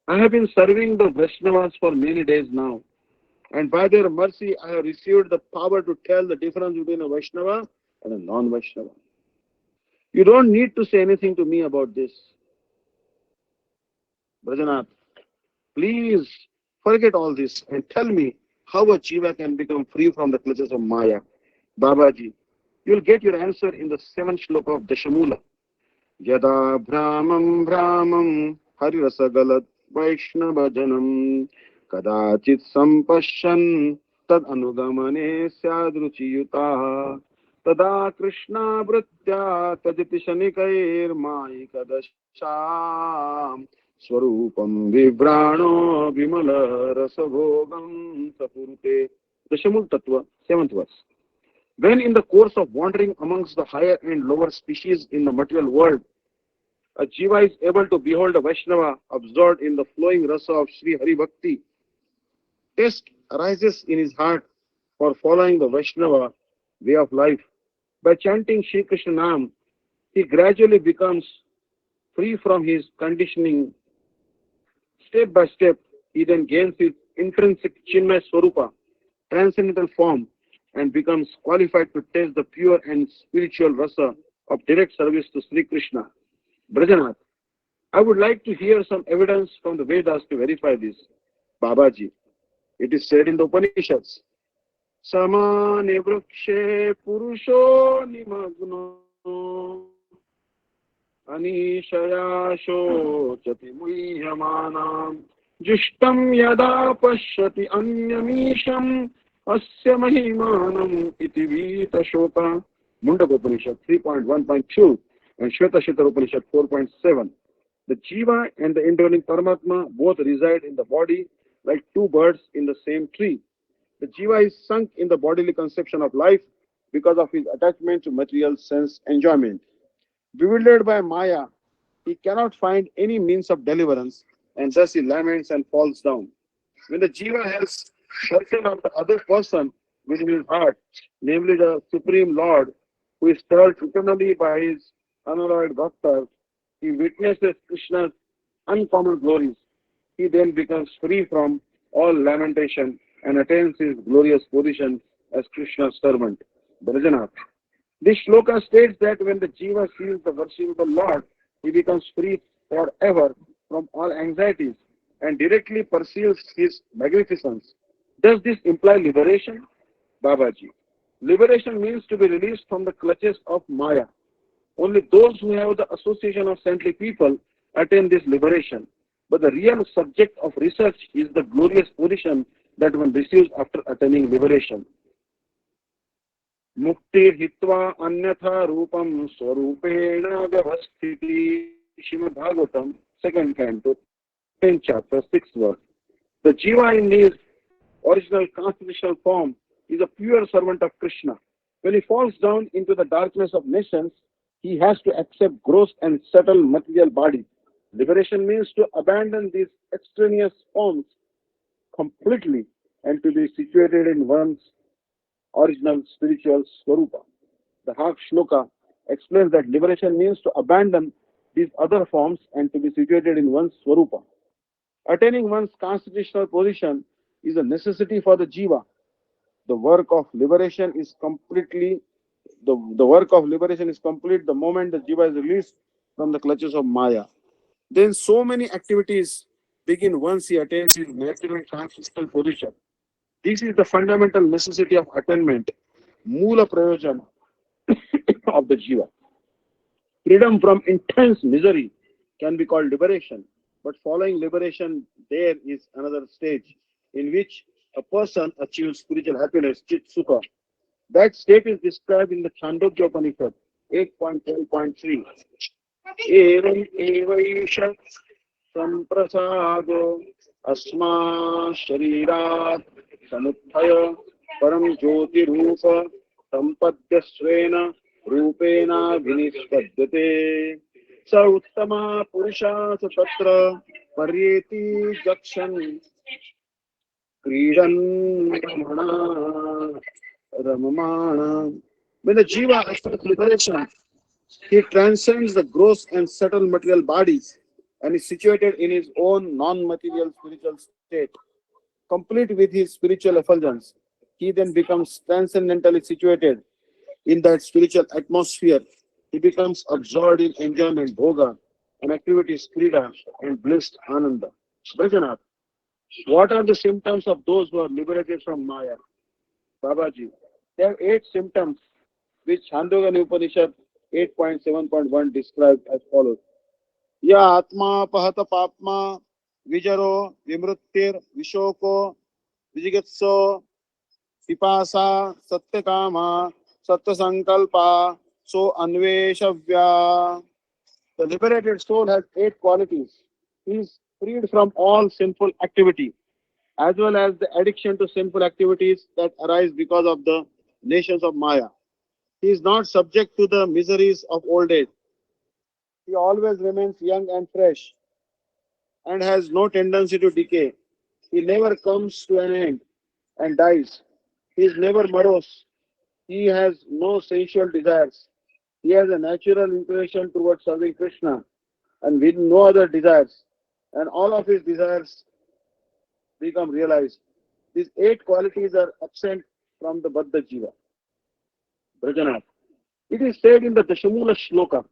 I have been serving the Vaishnavas for many days now, and by their mercy, I have received the power to tell the difference between a Vaishnava and a non-Vaishnava. You don't need to say anything to me about this. Brajanath, please forget all this and tell me how a jiva can become free from the clutches of Maya. Babaji, you'll get your answer in the 7th shloka of Dashamula. Yada Brahmam Brahmam Harirasagalat Vaishnavajanam Kadachit Sampashan Tad Anugamane Syadruchiyuta. तदा कृष्णावृत्त्या तजति शनिकैर्मायिकदशाम् स्वरूपं विभ्राणो विमल रसभोगं सपुरुते. The Shamul Tattva, 7th verse. When in the course of wandering amongst the higher and lower species in the material world, a jiva is able to behold a Vaishnava absorbed in the flowing rasa of Sri Hari Bhakti, taste arises in his heart for following the Vaishnava way of life. By chanting Shri Krishna Nam, he gradually becomes free from his conditioning. Step by step, he then gains his intrinsic Chinmay Swarupa, transcendental form, and becomes qualified to taste the pure and spiritual rasa of direct service to Sri Krishna. Brajanath, I would like to hear some evidence from the Vedas to verify this. Babaji, it is said in the Upanishads, Samane vrukshe purusho nimagno Anishaya shochati muhyamanam Jushtam yada pashyati anyamisham Asya mahimanam iti vita shota. Mundaka Upanishad 3.1.2 and Shvetashvatara Upanishad 4.7. The Jiva and the indwelling Paramatma both reside in the body like two birds in the same tree. The Jiva is sunk in the bodily conception of life because of his attachment to material sense enjoyment. Bewildered by Maya, he cannot find any means of deliverance, and thus he laments and falls down. When the Jiva has certain of the other person within his heart, namely the Supreme Lord, who is served eternally by his unalloyed bhaktas, he witnesses Krishna's uncommon glories. He then becomes free from all lamentation and attains his glorious position as Krishna's servant. Brajanath. This shloka states that when the jiva sees the worship of the Lord, he becomes free forever from all anxieties and directly perceives his magnificence. Does this imply liberation? Babaji. Liberation means to be released from the clutches of Maya. Only those who have the association of saintly people attain this liberation. But the real subject of research is the glorious position that one receives after attaining liberation. Mukti hitva anyatha rupam swarupena vyavasthiti. Srimad Bhagavatam, 2nd canto, 10th chapter, 6th verse. The jiva in his original constitutional form is a pure servant of Krishna. When he falls down into the darkness of nations, he has to accept gross and subtle material bodies. Liberation means to abandon these extraneous forms completely and to be situated in one's original spiritual swarupa. The half shloka explains that liberation means to abandon these other forms and to be situated in one's swarupa. Attaining one's constitutional position is a necessity for the jiva. The work of liberation is completely the work of liberation is complete the moment the jiva is released from the clutches of Maya. Then so many activities begin once he attains his natural constitutional position. This is the fundamental necessity of attainment, Mula Prayojan of the Jiva. Freedom from intense misery can be called liberation, but following liberation, there is another stage in which a person achieves spiritual happiness, Chit Sukha. That state is described in the Chandogya Upanishad 8.12.3. Evam evaisha samprasado asma sharirat samuthaya param jyoti rupa sampadyasvena rupena vinispadyate sa uttama purusha sa tatra paryeti jakshan kridan ramana ramamana. When the jiva accepts liberation, he transcends the gross and subtle material bodies and is situated in his own non-material spiritual state, complete with his spiritual effulgence. He then becomes transcendentally situated in that spiritual atmosphere. He becomes absorbed in enjoyment, bhoga, and activities, krida, and blissed ananda. Brajanath, what are the symptoms of those who are liberated from Maya? Babaji, there are 8 symptoms which Chandogya Upanishad 8.7.1 describes as follows. Ya atma pahata papma vijaro vimruttir vishoko vijigatso pipasa satyakama Satya so Anveshavya. The liberated soul has 8 qualities. He is freed from all sinful activity, as well as the addiction to sinful activities that arise because of the nations of Maya. He is not subject to the miseries of old age. He always remains young and fresh and has no tendency to decay. He never comes to an end and dies. He is never morose. He has no sensual desires. He has a natural inclination towards serving Krishna and with no other desires. And all of his desires become realized. These 8 qualities are absent from the Baddha Jiva, Brajanath. It is said in the Dashamula Shloka,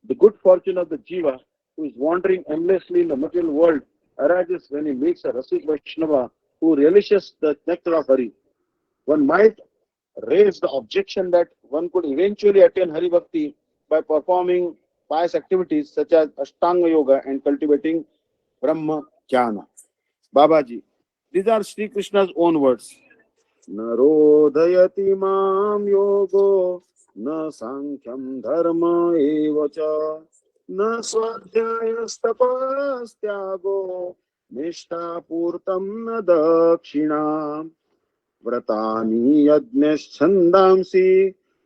the good fortune of the Jiva who is wandering endlessly in the material world arises when he meets a Rasik Vaishnava who relishes the nectar of Hari. One might raise the objection that one could eventually attain Hari Bhakti by performing pious activities such as Ashtanga Yoga and cultivating Brahma Jnana. Babaji, these are Sri Krishna's own words. Narodayati mam yogo na sankham dharma evacha na swadhyayastapastyago nishtha purtam na dakshinam व्रतानि यज्ञश्छन्दांसि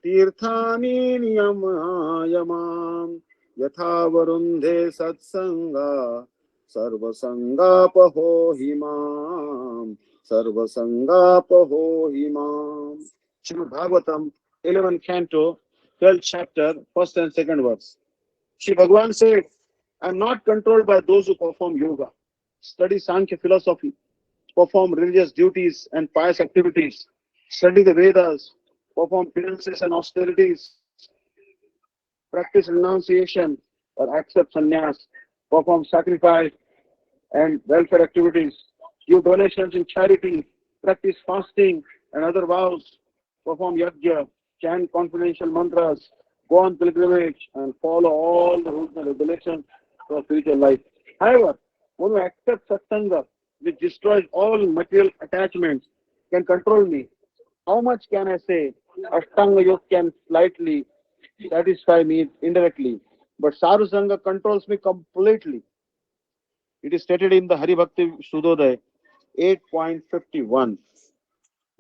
तीर्थानि नियमयामाम् यथा वरुन्धे सत्संगा सर्वसंगापहो हि माम् सर्वसंगापहो हि माम्. Srimad Bhagavatam, 11th canto, 12th chapter, first and second verse. Shri Bhagavan said, I am not controlled by those who perform yoga, study Sankhya philosophy, perform religious duties and pious activities, study the Vedas, perform penances and austerities, practice renunciation or accept sannyas, perform sacrifice and welfare activities, give donations in charity, practice fasting and other vows, perform yajna, chant confidential mantras, go on pilgrimage, and follow all the rules and regulations for spiritual life. However, one who accepts satsanga, which destroys all material attachments, can control me. How much can I say? Ashtanga Yoga can slightly satisfy me indirectly, but Sarusanga controls me completely. It is stated in the Hari Bhakti Sudodaya 8.51.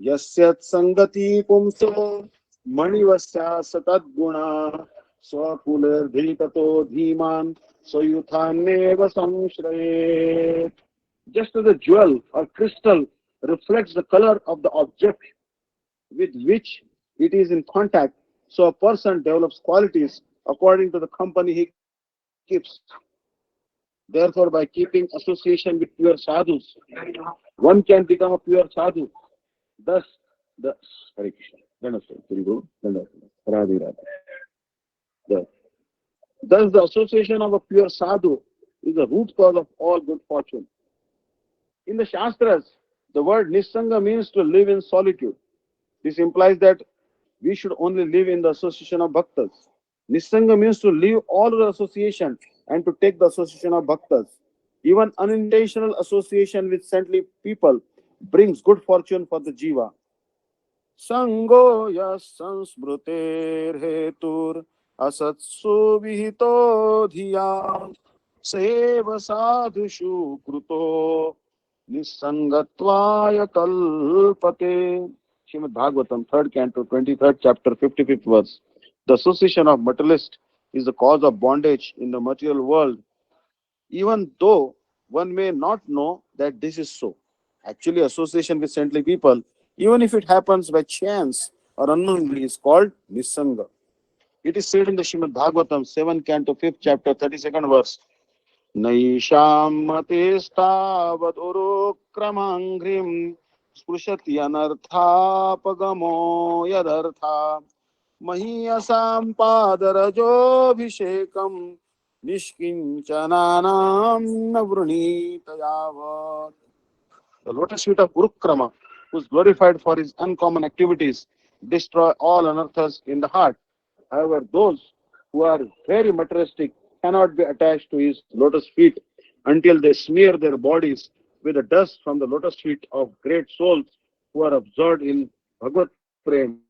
Yasyat Sangati Pumso Manivasya Satadguna Swakuler Dhitato Dhiman Soyuthaneva Samshrayet. Just as a jewel or crystal reflects the color of the object with which it is in contact, so a person develops qualities according to the company he keeps. Therefore, by keeping association with pure sadhus, one can become a pure sadhu. Thus, the Hare Krishna. Radhe Radhe. The- Thus, the association of a pure sadhu is the root cause of all good fortune. In the Shastras, the word Nissanga means to live in solitude. This implies that we should only live in the association of bhaktas. Nissanga means to leave all the association and to take the association of bhaktas. Even unintentional association with saintly people brings good fortune for the jiva. Sango yas sansmruter hetur asatsu vihito dhiya seva sadhushu kruto nisangatvaya kalpate. Srimad Bhagavatam, 3rd canto, 23rd chapter, 55th verse. The association of materialist is the cause of bondage in the material world, even though one may not know that this is so. Actually, association with saintly people, even if it happens by chance or unknowingly, is called Nisanga. It is said in the Srimad Bhagavatam, 7th canto, 5th chapter, 32nd verse. Naisham matestavad urukramangrim sprushati anarthapagamo yadartha mahiyasam padarajobhishekam nishkinchananam navrunitayavat. The lotus feet of Urukrama, who is glorified for his uncommon activities, destroy all anarthas in the heart. However, those who are very materialistic cannot be attached to his lotus feet until they smear their bodies with the dust from the lotus feet of great souls who are absorbed in Bhagavad Prem.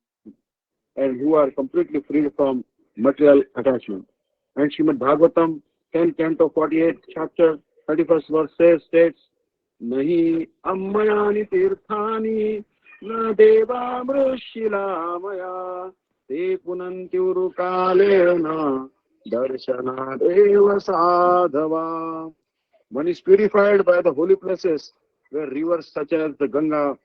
and who are completely free from material attachment. And Srimad Bhagavatam, 10 Canto 48, chapter 31st verse states, Nahi ammayani tirthani na deva maya te punanti urukalena darshana deva sadhava. One is purified by the holy places where rivers such as the Ganga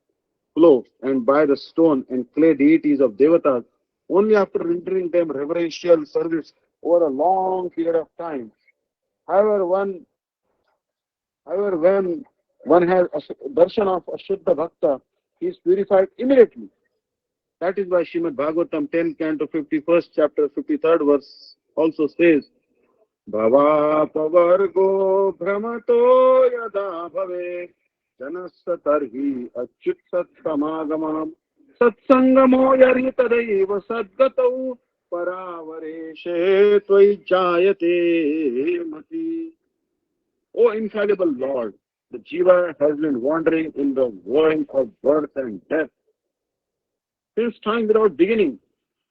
flow, and by the stone and clay deities of Devatas only after rendering them reverential service over a long period of time. However, when one has a darshan of a Shuddha Bhakta, he is purified immediately. That is why Srimad Bhagavatam 10 Canto 51st chapter 53rd verse also says, Bhavapavargo Brahmato Yada Bhave Janasa Tarhi Achyut Satsamagamam Satsangamo Yaritadaiva Sadgatau Paravareshe Tvai Jayate Mati. O infallible Lord, the Jiva has been wandering in the world of birth and death since time without beginning.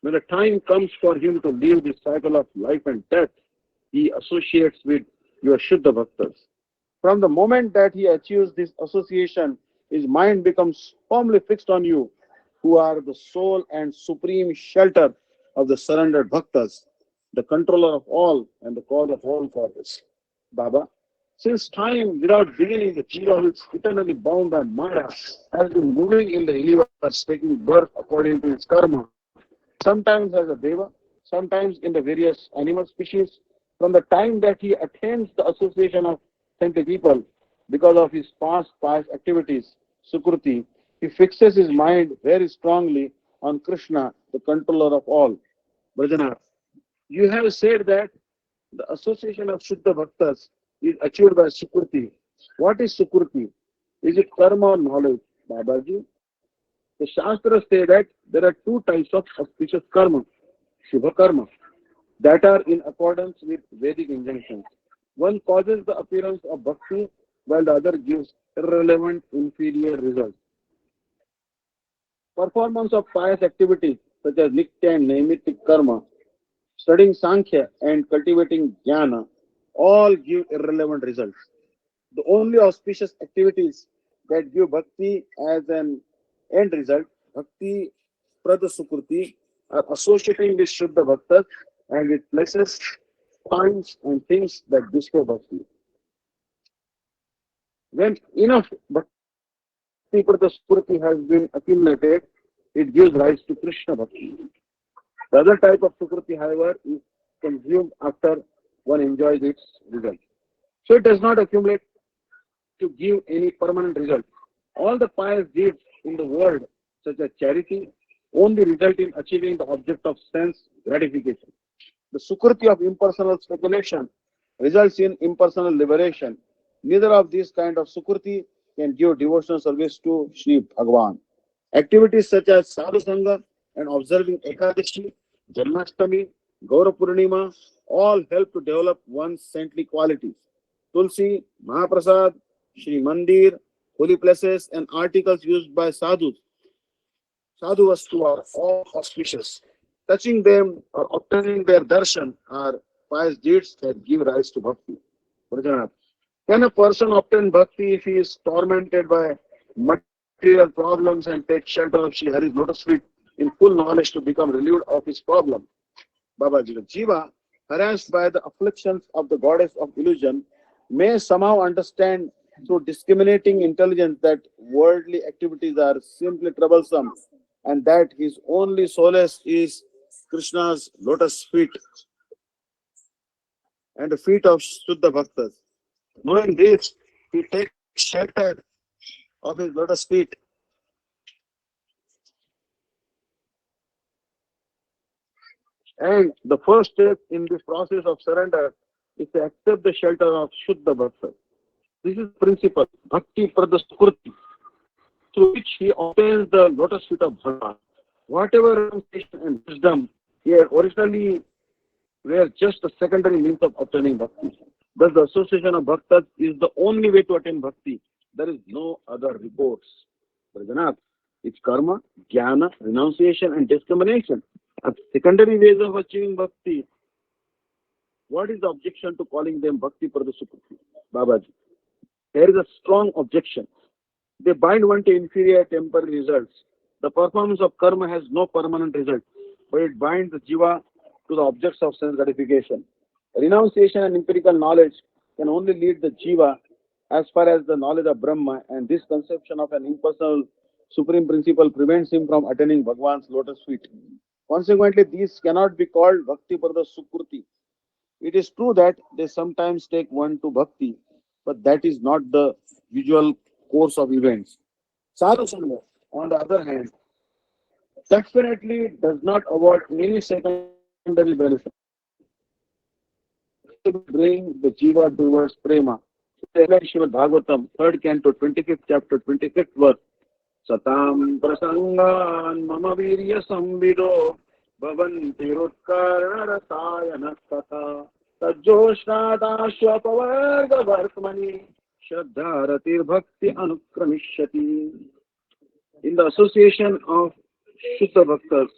When the time comes for him to leave this cycle of life and death, he associates with your Shuddha Bhaktas. From the moment that he achieves this association, his mind becomes firmly fixed on you, who are the sole and supreme shelter of the surrendered Bhaktas, the controller of all and the cause of all causes. Baba, since time without beginning, the Jiva who is eternally bound by Maya has been moving in the universe, taking birth according to its karma, sometimes as a deva, sometimes in the various animal species. From the time that he attains the association of saintly people, because of his past pious activities, Sukruti, he fixes his mind very strongly on Krishna, the controller of all. Brajana, you have said that the association of Shuddha Bhaktas is achieved by Sukruti. What is Sukruti? Is it karma or knowledge? Babaji, the Shastras say that there are two types of auspicious karma, Shubha karma, that are in accordance with Vedic injunctions. One causes the appearance of bhakti, while the other gives irrelevant, inferior results. Performance of pious activities such as Nitya and Naimittik karma, studying Sankhya and cultivating Jnana, all give irrelevant results. The only auspicious activities that give bhakti as an end result, bhakti prada sukruti, are associating with Shuddha Bhaktas and with places, times, and things that bestow bhakti. When enough bhakti prada sukruti has been accumulated, it gives rise to Krishna bhakti. The other type of sukruti, however, is consumed after one enjoys its result. So it does not accumulate to give any permanent result. All the pious deeds in the world, such as charity, only result in achieving the object of sense gratification. The Sukruti of impersonal speculation results in impersonal liberation. Neither of these kind of Sukruti can give devotional service to Sri Bhagavan. Activities such as Sadhu Sangha and observing Ekadashi, Janmashtami, Gaura Purnima all help to develop one's saintly qualities. Tulsi, Mahaprasad, Shri Mandir, holy places, and articles used by Sadhu Vastu are all auspicious. Touching them or obtaining their darshan are pious deeds that give rise to bhakti. Brajanath, can a person obtain bhakti if he is tormented by material problems and take shelter of Sri Hari's lotus feet in full knowledge to become relieved of his problem? Babaji, the Jiva, harassed by the afflictions of the goddess of illusion, may somehow understand through discriminating intelligence that worldly activities are simply troublesome and that his only solace is Krishna's lotus feet and the feet of Shuddha Bhaktas. Knowing this, he takes shelter of his lotus feet. And the first step in this process of surrender is to accept the shelter of Shuddha Bhaktas. This is the principle, Bhakti Prada Sukruti, through which he obtains the lotus feet of Bhagavan. Whatever renunciation and wisdom here originally were just a secondary means of obtaining bhakti. Thus, the association of bhaktas is the only way to attain bhakti. There is no other recourse. Brajanath, it's karma, jnana, renunciation, and discrimination Secondary ways of achieving bhakti. What is the objection to calling them bhakti pradasukriti? Babaji. There is a strong objection. They bind one to inferior temporary results. The performance of karma has no permanent result, but it binds the jiva to the objects of sense gratification. Renunciation and empirical knowledge can only lead the jiva as far as the knowledge of Brahma, and this conception of an impersonal supreme principle prevents him from attaining Bhagwan's lotus feet. Consequently, these cannot be called bhakti pada sukruti. It is true that they sometimes take one to bhakti, but that is not the usual course of events. Sadhu Sangha, on the other hand, definitely does not award any secondary benefit. Bring the jiva towards prema. Srimad Bhagavatam, 3rd canto, 25th chapter, 25th verse. Satam prasangan mama virya samvido bhavanti rutkarna rasayana katha tajjoshnadashvapavarga vartmani shraddharatir bhakti anukramishati. In the association of Shuddha Bhaktas,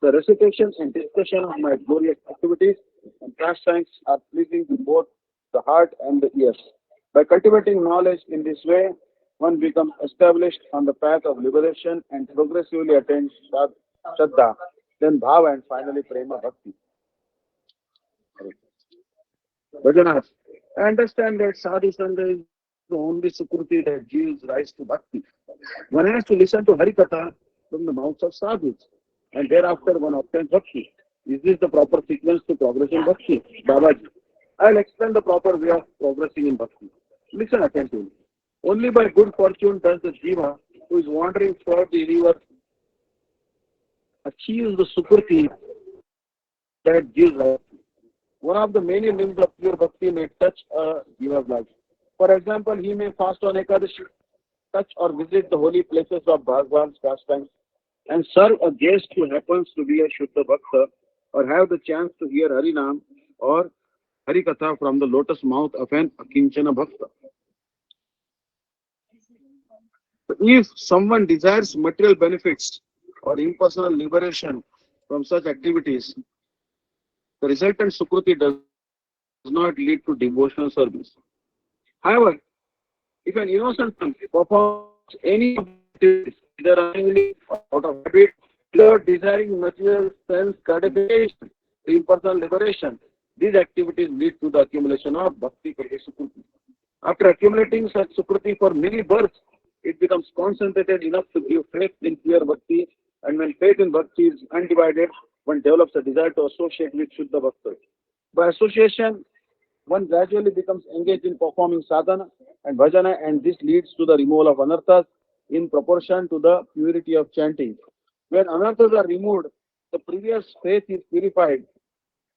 the recitation and discussion of my glorious activities and pastimes are pleasing to both the heart and the ears. By cultivating knowledge in this way, one becomes established on the path of liberation and progressively attains Shraddha, then Bhava, and finally Prema Bhakti. Bhajanas, I understand that Sadhu Sangha is the only Sukruti that gives rise to Bhakti. One has to listen to Harikatha from the mouths of sadhus, and thereafter one obtains Bhakti. Is this the proper sequence to progress in Bhakti? Babaji, I will explain the proper way of progressing in Bhakti. Listen attentively. Only by good fortune does the Jiva, who is wandering throughout the universe, achieve the Sukruti that gives rise. One of the many limbs of pure Bhakti may touch a Jiva's life. For example, he may fast on Ekadashi, touch or visit the holy places of Bhagwan's pastimes, and serve a guest who happens to be a Shuddha Bhakta, or have the chance to hear Harinam or Harikatha from the lotus mouth of an Akinchana Bhakta. If someone desires material benefits or impersonal liberation from such activities, the resultant Sukruti does not lead to devotional service. However, if an innocent son performs any of these activities, either unknowingly or out of habit, without desiring material sense gratification, impersonal liberation, these activities lead to the accumulation of bhakti karya sukruti. After accumulating such sukruti for many births, it becomes concentrated enough to give faith in pure bhakti, and when faith in bhakti is undivided, one develops a desire to associate with Shuddha Bhaktas. By association, one gradually becomes engaged in performing sadhana and bhajana, and this leads to the removal of anarthas in proportion to the purity of chanting. When anarthas are removed, the previous faith is purified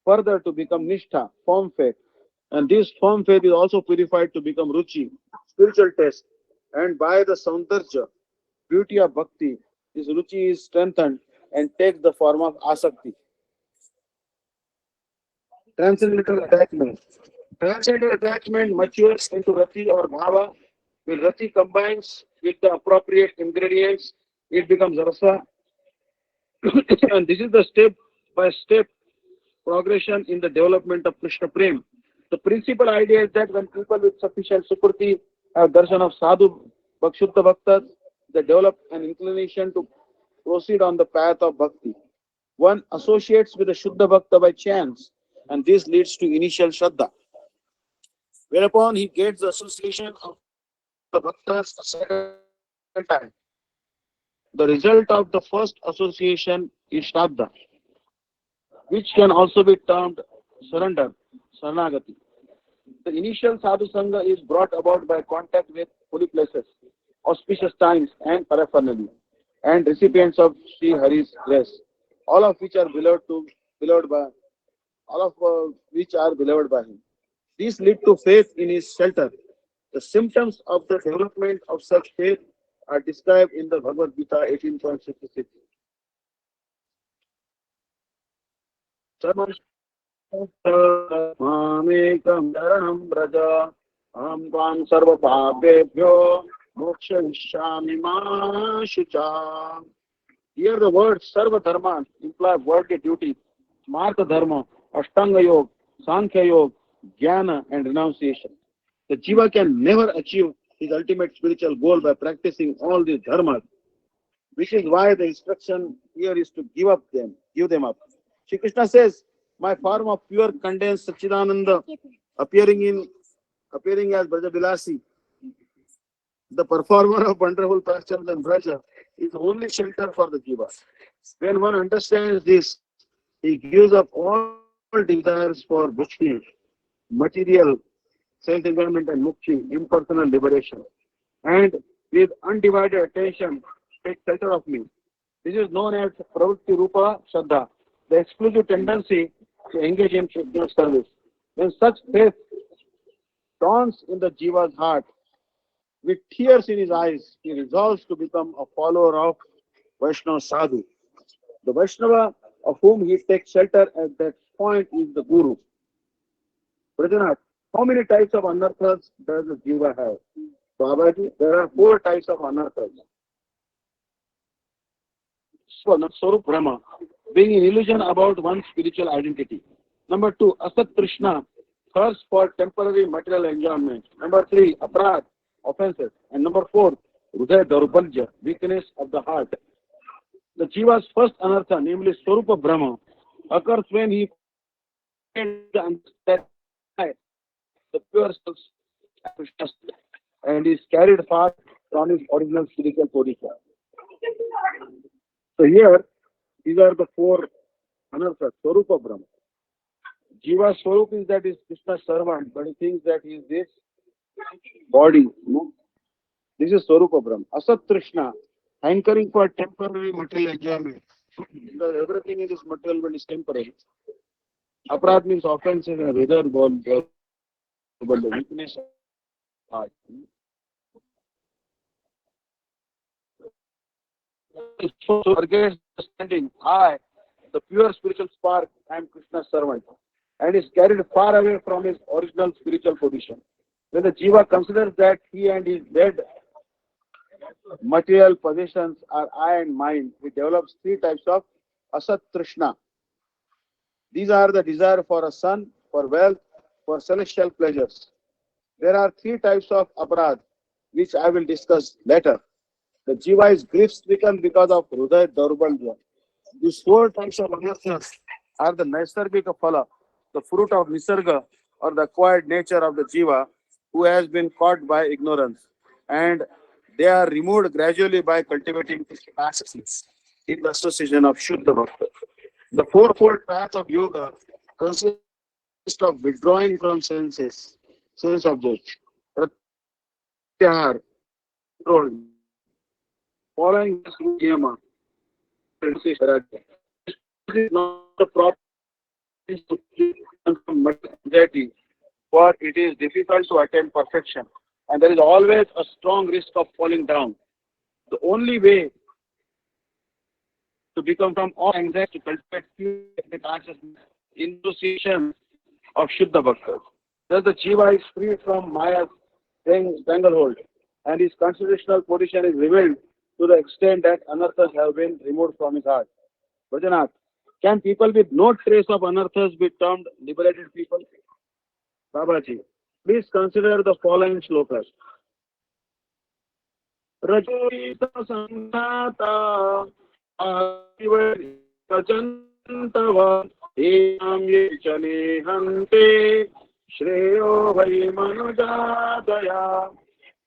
further to become nishtha, firm faith. And this firm faith is also purified to become ruchi, spiritual taste. And by the saundarja, beauty of bhakti, this ruchi is strengthened and takes the form of asakti, transcendental attachment. Transcendental attachment matures into rati or bhava. When rati combines with the appropriate ingredients, it becomes rasa. And this is the step by step progression in the development of Krishna Prem. The principal idea is that when people with sufficient sukriti have darshan of sadhu Bhakshuddha Bhaktas, they develop an inclination to proceed on the path of bhakti. One associates with a Shuddha Bhakta by chance, and this leads to initial Shraddha. Whereupon he gets the association of the Bhaktas a second time. The result of the first association is Shraddha, which can also be termed surrender, Saranagati. The initial sadhu sangha is brought about by contact with holy places, auspicious times, and paraphernalia, and recipients of Sri Hari's grace, all of which are beloved by all of which are beloved by him. These lead to faith in his shelter. The symptoms of the development of such faith are described in the Bhagavad Gita 18.66. मामेकं शरणं व्रज अहं त्वां सर्वपापेभ्यो मोक्षयिष्यामि मा शुचा. Here the words Sarva Dharma imply worldly duties, Martha Dharma, Ashtanga Yoga, Sankhya Yoga, Jnana and renunciation. The jiva can never achieve his ultimate spiritual goal by practicing all these dharmas, which is why the instruction here is to give them up. Shri Krishna says, my form of pure condensed Sachidananda appearing as Brajabilasi, the performer of wonderful pastimes and Braja, is only shelter for the jiva. When one understands this, he gives up all desires for bhukti, material self-enjoyment and mukti, impersonal liberation, and with undivided attention take shelter of me. This is known as Pravritti Rupa Shraddha, the exclusive tendency to engage in Krishna's service. When such faith dawns in the jiva's heart, with tears in his eyes, he resolves to become a follower of Vaishnava Sadhu. The Vaishnava of whom he takes shelter at that point is the Guru. Prajanath, how many types of anarthas does the jiva have? Babaji, there are 4 types of anarthas. Swarup Brahma, being in illusion about one's spiritual identity. Number 2, Asat Krishna, thirst for temporary material enjoyment. Number 3, Aparad, offenses. And number 4, Hridaya Daurbalya, weakness of the heart. The jiva's first anartha, namely Swarupa Brahma, occurs when he understands the pure source of Krishna and is carried far from his original spiritual position. So here, these are the 4 anarthas. Swarupa Brahma. Jiva Swarup is that is Krishna's servant, but he thinks that he is this body. No? This is Swarupa Brahma. Asat Krishna, hankering for temporary material enjoyment. Because everything in this material world is temporary. Aparad means offense and rather but the weakness of heart. So forgets understanding, I, the pure spiritual spark, I am Krishna's servant, and is carried far away from his original spiritual position. When the jiva considers that he and his dead material possessions are I and mine, he develops 3 types of asat trishna. These are the desire for a son, for wealth, for celestial pleasures. There are 3 types of aparad, which I will discuss later. The jiva is grief-stricken because of Hridaya Daurbalya. These 4 types of anarthas are the Naisargika Phala, the fruit of Nisarga or the acquired nature of the jiva who has been caught by ignorance. And they are removed gradually by cultivating these capacities in the association of Shuddha Bhakta. The fourfold path of yoga consists of withdrawing from sense objects, pratyahar, control, following this niyama, this is not the proper anxiety, for it is difficult to attain perfection, and there is always a strong risk of falling down. The only way to become from all anxiety to cultivate pure consciousness in association of Shuddha Bhaktas. Thus the jiva is free from Maya's stranglehold, and his constitutional position is revealed to the extent that anarthas have been removed from his heart. Bhajanath, can people with no trace of anarthas be termed liberated people? Babaji, please consider the following shlokas. Rajita Sangata Ajantava Enam Yechane Hante Shreyo Vai Manujadaya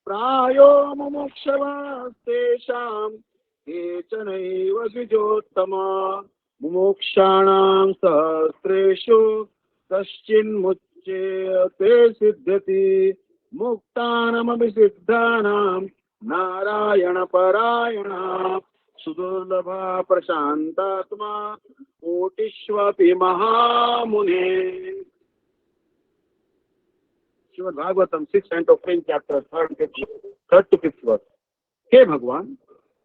Prayo Mumukshava Tesham Echanaiva Vijottama Mumukshanam Sahasreshu Kaschin Muchyate Siddhati Muktanam Abhisiddhanam Narayana Parayana Sudurlabha Prashantatma Otishvapi Mahamune. Srimad Bhagavatam, 6th and 15th chapter, 3rd to 5th verse. Hey Bhagwan,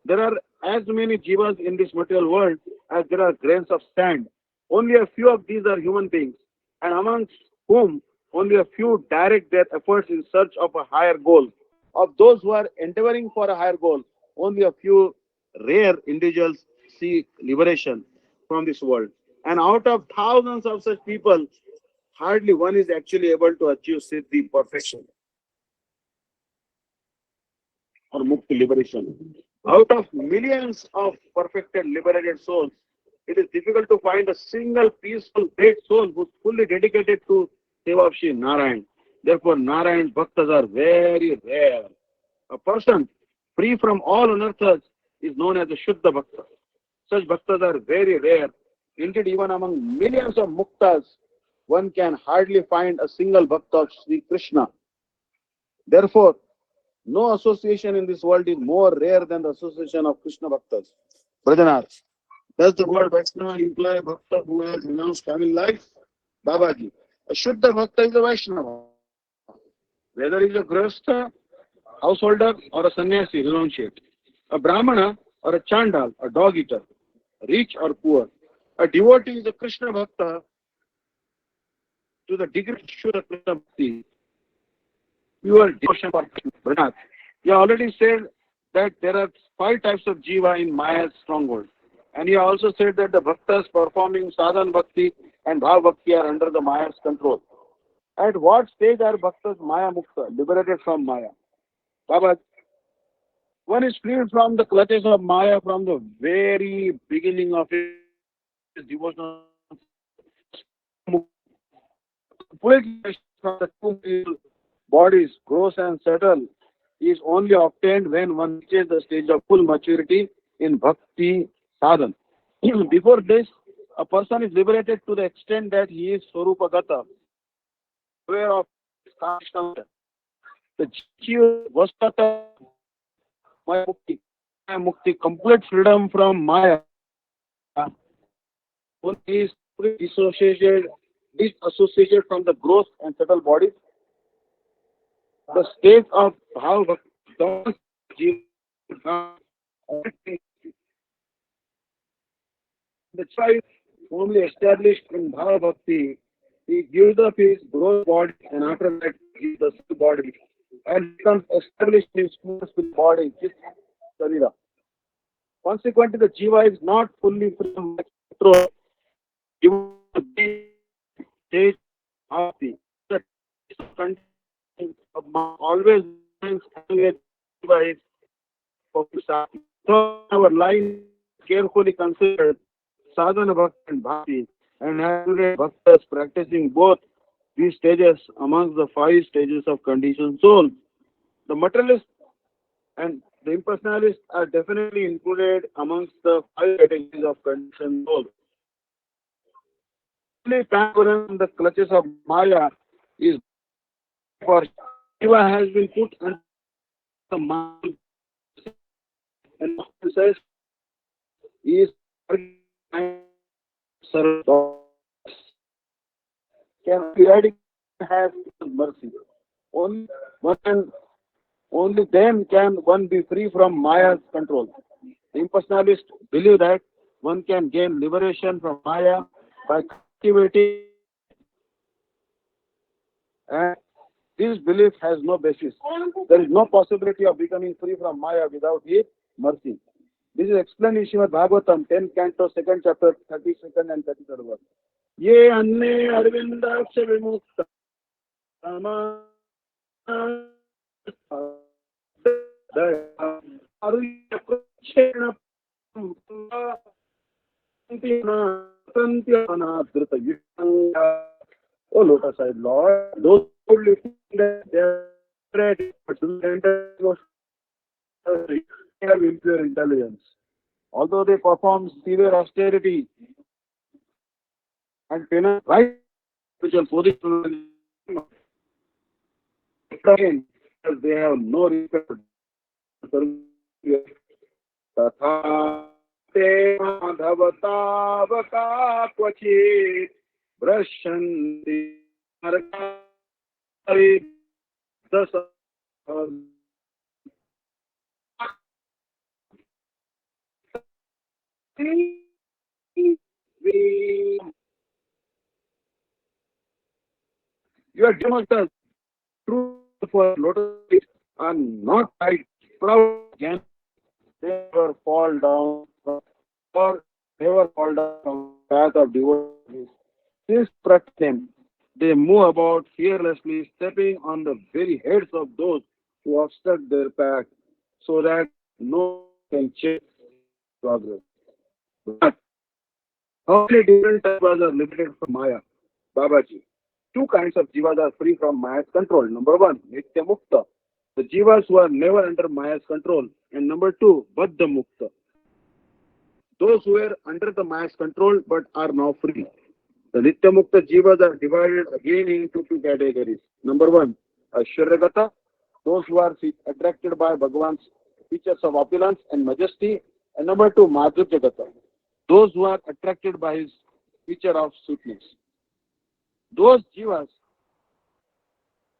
there are as many jivas in this material world as there are grains of sand. Only a few of these are human beings, and amongst whom only a few direct their efforts in search of a higher goal. Of those who are endeavoring for a higher goal, only a few rare individuals seek liberation from this world. And out of thousands of such people, hardly one is actually able to achieve siddhi, perfection, or mukti, liberation. Out of millions of perfected, liberated souls, it is difficult to find a single peaceful, great soul who is fully dedicated to Seva of Shri Narayan. Therefore, Narayan Bhaktas are very rare. A person free from all unearthas is known as a Shuddha Bhakta. Such Bhaktas are very rare. Indeed, even among millions of Muktas, one can hardly find a single Bhakta of Sri Krishna. Therefore, no association in this world is more rare than the association of Krishna Bhaktas. Brajanath. Does the word Vaishnava imply Bhakta who has renounced family life? Babaji. A Shuddha Bhakta is a Vaishnava. Whether he is a Grihastha, householder, or a sannyasi, renunciate. A Brahmana or a Chandal, a dog eater, rich or poor. A devotee is a Krishna Bhakta to the degree of Shura Krishna Bhakti. Pure devotion for Krishna. Branath. You already said that there are 5 types of jiva in Maya's stronghold. And you also said that the bhaktas performing sadhan bhakti and bhav bhakti are under the Maya's control. At what stage are bhaktas Maya Mukta, liberated from Maya? Baba, one is freed from the clutches of Maya from the very beginning of his devotional. Purification from the two bodies, gross and subtle, is only obtained when one reaches the stage of full maturity in bhakti sadhan. Before this, a person is liberated to the extent that he is Swarupagata, aware of his consciousness. The Jiva Vastata Maya Mukti, complete freedom from Maya, one is disassociated from the gross and subtle bodies. The state of Bhav Bhakti, the child firmly established in Bhava Bhakti, he gives up his gross body and after that he gives the soul body and becomes established in his full spirit body, Chit Sarira. Consequently, the Jiva is not fully free from control. He will be stage of the always Jiva is focused. So our life carefully considered sadhana bhakti and bhakti and have bhaktas practicing both these stages amongst the 5 stages of conditioned soul. The materialist and the impersonalist are definitely included amongst the 5 categories of conditioned soul. Only Panguran in the clutches of Maya is for Shiva has been put under the mind and says is can eradicate has mercy. Only one can, only then can one be free from Maya's control. The impersonalists believe that one can gain liberation from Maya by cultivating, and this belief has no basis. There is no possibility of becoming free from Maya without His mercy. This is explained in Srimad Bhagavatam, 10th canto, 2nd chapter, 32nd and 33rd verse. Ye anne arvindaksha vimukta Oh, lotus-eyed Lord, those who live that they are ready to have impure intelligence. Although they perform severe austerity and penance, right spiritual position, again, because they have no respect for तथा ते माधवतावका क्वचित् भ्रश्यन्ति नरकारि दश your demonstrators true for lotus are not right proud again they never fall down or never fall down from the path of devotees. Since practice them, they move about fearlessly, stepping on the very heads of those who obstruct their path, so that no one can check progress. But how many different types are liberated from Maya? Babaji. Two kinds of jivas are free from Maya's control. Number one, Nitya Mukta, the jivas who are never under Maya's control. And number two, Baddha Mukta, those who were under the Maya's control but are now free. The Nitya Mukta jivas are divided again into two categories. Number one, Ashuryagata, those who are attracted by Bhagavan's features of opulence and majesty. And number two, Madhurya, those who are attracted by his feature of sweetness. Those jivas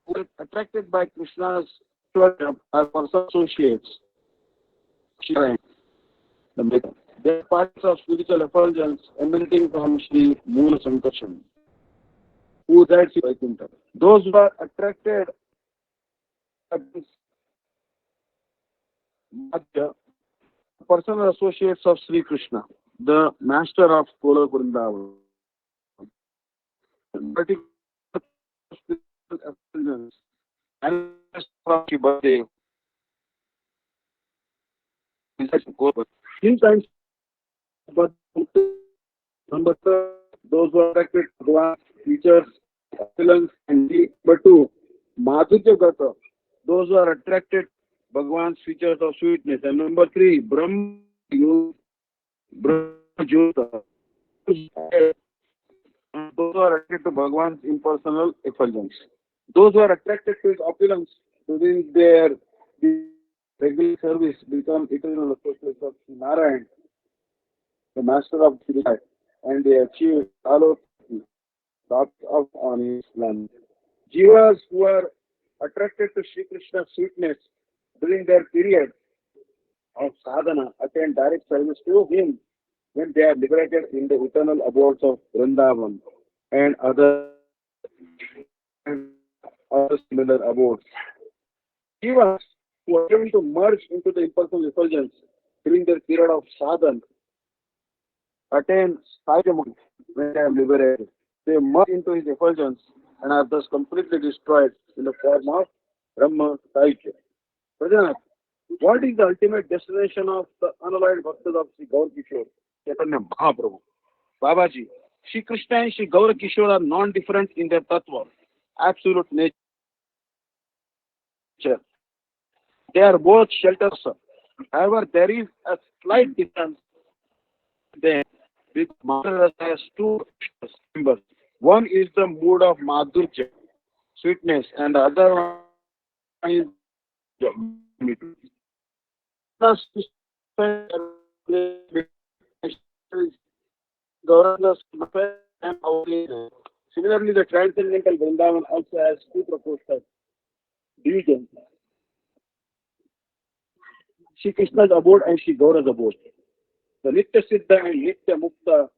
who are attracted by Krishna's are also associates. They are parts of spiritual effulgence emanating from Sri Mula Sankarshan, who that is Vaikuntha. Those who are attracted by this Madhya, personal associates of Sri Krishna, the master of Golok Vrindavan. Particular spiritual effulgence and from Shri Baladev. In times, but number two, those who are attracted to Bhagavan's features, excellence, and deed. Number two, Madhurya Gata, those who are attracted to Bhagavan's features of sweetness. And number three, Brahma Jyota, those who are attracted to Bhagavan's impersonal effulgence. Those who are attracted to his opulence during their regular service become eternal associates of Narayan, the master of Sri, and they achieve all of on his land. Jivas who are attracted to Sri Krishna's sweetness during their period of sadhana attain direct service to him when they are liberated in the eternal abodes of Vrindavan and other similar abodes. Jivas who are able to merge into the impersonal effulgence during their period of sadhana attain Sahyamukti when they are liberated. They merge into his effulgence and are thus completely destroyed in the form of Brahma Sahyamukti. Prajanath, what is the ultimate destination of the unalloyed bhaktas of Sri Gaur Kishore, Chaitanya Mahaprabhu? Babaji, Sri Krishna and Sri Gaur Kishore are non-different in their tattva, absolute nature. They are both shelters. However, there is a slight difference then with Madhurya has two members. One is the mood of Madhurya, sweetness, and the other one is Similarly, the transcendental Vrindavan also has two proposed divisions: Shri Krishna's abode and Shri Gaura's abode. The Nitya Siddha and Nitya Mukta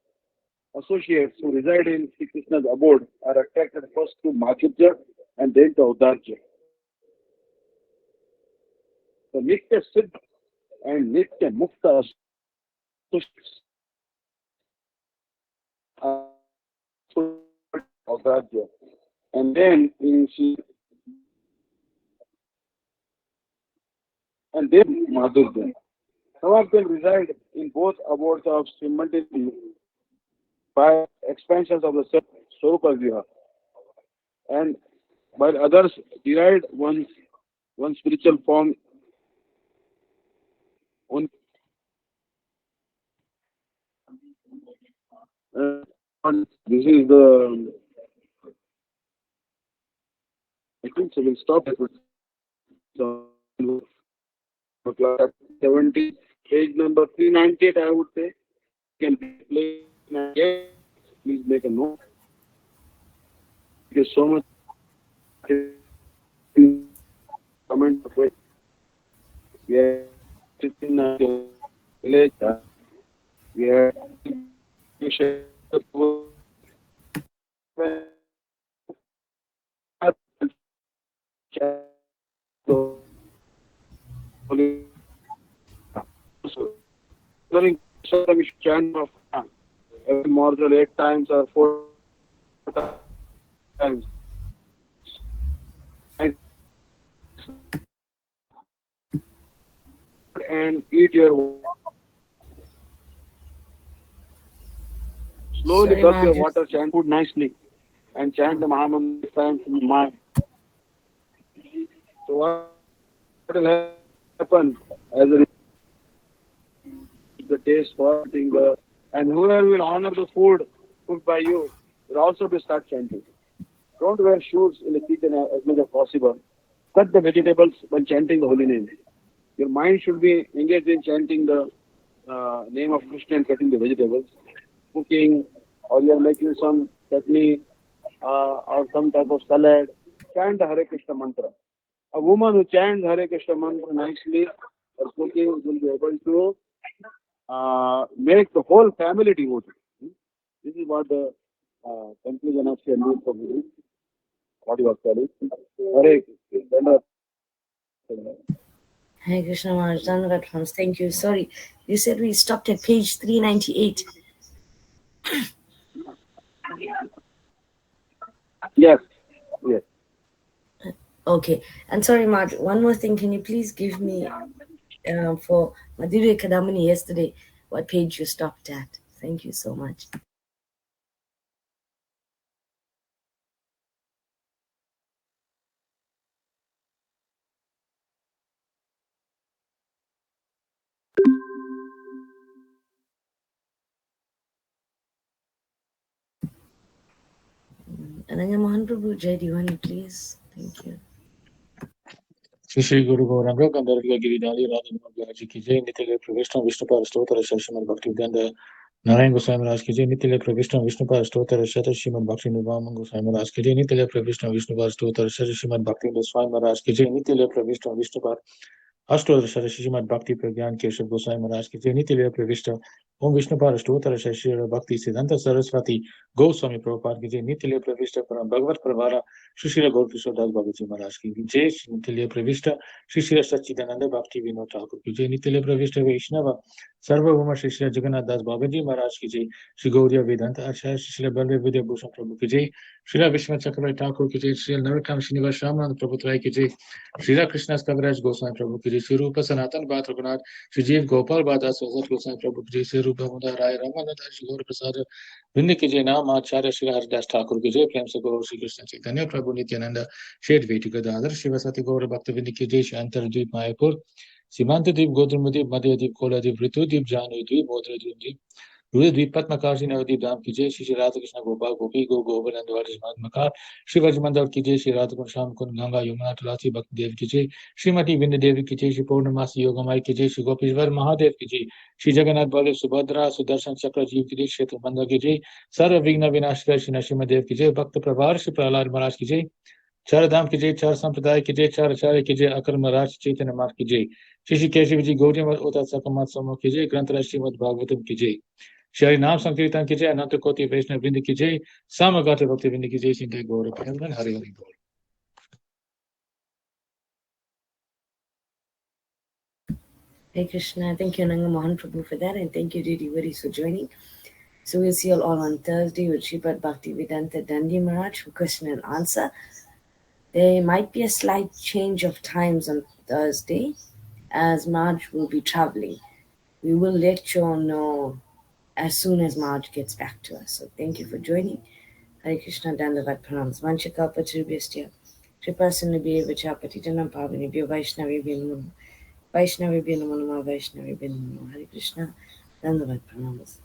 associates who reside in Sri Krishna's abode are attracted first to Madhurya and then to Audarya. The Nitya Siddha and Nitya Mukta associates are Audarya and then Madhurya. Some of them reside in both abodes of simultaneously by expansions of the Swarupa Viha, and while others deride one spiritual form. On, this is the, I think so we'll stop it. So, 70, page number 398, I would say. You can play. Please make a note. Thank you so much. Comment. We are sitting in a village. We are we should chant of every mortal 8 times or 4 times. And eat your slowly Sorry, gulp your Maj. water, chant food nicely, and chant the Mahamantra times in your mind. So what will happen as a the taste for eating the and whoever will honor the food cooked by you will also be start chanting. Don't wear shoes in the kitchen as much as possible. Cut the vegetables when chanting the holy name. Your mind should be engaged in chanting the name of Krishna and cutting the vegetables. Cooking, or you're making some chutney or some type of salad, chant the Hare Krishna mantra. A woman who chants Hare Krishna mantra nicely or cooking will be able to make the whole family devoted. This is what the conclusion of your news for me. What you are telling. Hare Krishna. Hare Krishna Maharaj, Dandavat Pranams. Thank you. Sorry, you said we stopped at page 398. Yes, yes. Okay. And sorry, Marge, one more thing. Can you please give me for Madhurya Kadamani yesterday what page you stopped at? Thank you so much. Ananya Mohan Prabhu, Jai Diwani, please. Thank you. Shri Guru Gauranga Gandharva Giridhari Radha Maharaj ki jai Nitya Vishnu Vishnu Par Stotra Shrimad Bhakti Vedanta Narayan Goswami Maharaj ki jai Nitya Vishnu Par Stotra Shrimad Bhakti Vedanta Goswami Maharaj ki jai Nitya Vishnu Par Stotra Shrimad Bhakti Goswami Maharaj ki jai Nitya Vishnu Par Stotra Shrimad Bhakti Pragyan Keshav Goswami Maharaj ki jai Nitya Vishnu Om Vishnu Par Stotra Shrimad Bhakti Siddhanta Saraswati Goswami Prabhupada ki jai Nitya Vishnu Bhagavad Prabhara Shri Srila Gaur Kishore Das Babaji Maharaj ki jai Nitya Pravishta Shri Srila Sachidananda Bhakti Vinod Thakur ki jai Nitya Pravishta Vaishnava Sarvabhauma Shri Srila Jagannath Das Babaji Maharaj ki jai Shri Gauriya Vedanta Acharya Shri Srila Baldev Vidya Bhushan Prabhu ki jai Srila Vishwanath Chakravarti Thakur ki jai Srila Narottama Srinivas Ramanand Prabhu Trai ki jai Srila Krishna Kaviraj Goswami Prabhu ki jai Sri Rupa Sanatan Bhat Raghunath Shri Jeev Gopal Bhadas Sazat Goswami Prabhu ki jai Sri Rupa Mudar Rai Ramanand Shri Gaur Prasad Vinde ki jai Naam Acharya Shri Haridas Thakur ki jai Prem Se Gaur Shri Krishna Chaitanya Prabhu Nityananda Shed Veti Gadadhar Shivasati Gaur Bhakta Vinde ki jai Shri Antardvip Mayapur Simantadvip Godrumudip Madhyadvip Koladvip Ritudvip Janudvip Bodradvip Rudadvip Patmakashi Navadvip Dham ki jai Shri Radha Krishna Gopal Gopi Go Govind Dwaris Madhmakar Shri Vajmandal ki jai Shri Radha Krishna Sham Kund Ganga Yamuna Tulasi Bhakti Dev ki jai Srimati Vinde Devi ki jai Shri Purnamasi Yogamai ki jai Shri Gopishwar Mahadev ki jai Shri Jagannath Baladev Subhadra Sudarshan Chakra Jeev ki jai Shri Tumanda ki jai Sarva Vigna Vinashkar Shri Nrsimhadev ki jai Bhakta Prabhar Shri Prahlad Maharaj ki jai चार धाम की जय चार संप्रदाय की जय चार आचार्य की जय अकर महाराज चैतन्य मार्ग की जय श्री श्री केशव जी गौरी मत उता सकमत समूह की जय ग्रंथ श्रीमद भागवतम की जय श्री नाम संकीर्तन की जय अनंत कोटि वैष्णव वृंद की जय सामगात भक्ति वृंद की जय सिंह गौर हरि हरि बोल Hare Krishna. Thank you, Ananya Mohan Prabhu, for that, and thank you, Didi Varis, for joining. So we'll see you all on Thursday with Sripad Bhakti Vedanta Dandi Maharaj for question and answer. There might be a slight change of times on Thursday as Marge will be traveling. We will let you all know as soon as Marge gets back to us. So thank you for joining. Hare Krishna Dandavat Pranams. Vanchaka Patribhyastya. Kripasanabhya Vachapatitanam Pavanibhya Vaishnavibhya Namo. Vaishnavibhya Namo Namo Vaishnavibhya Namo. Hare Krishna Dandavat Pranams.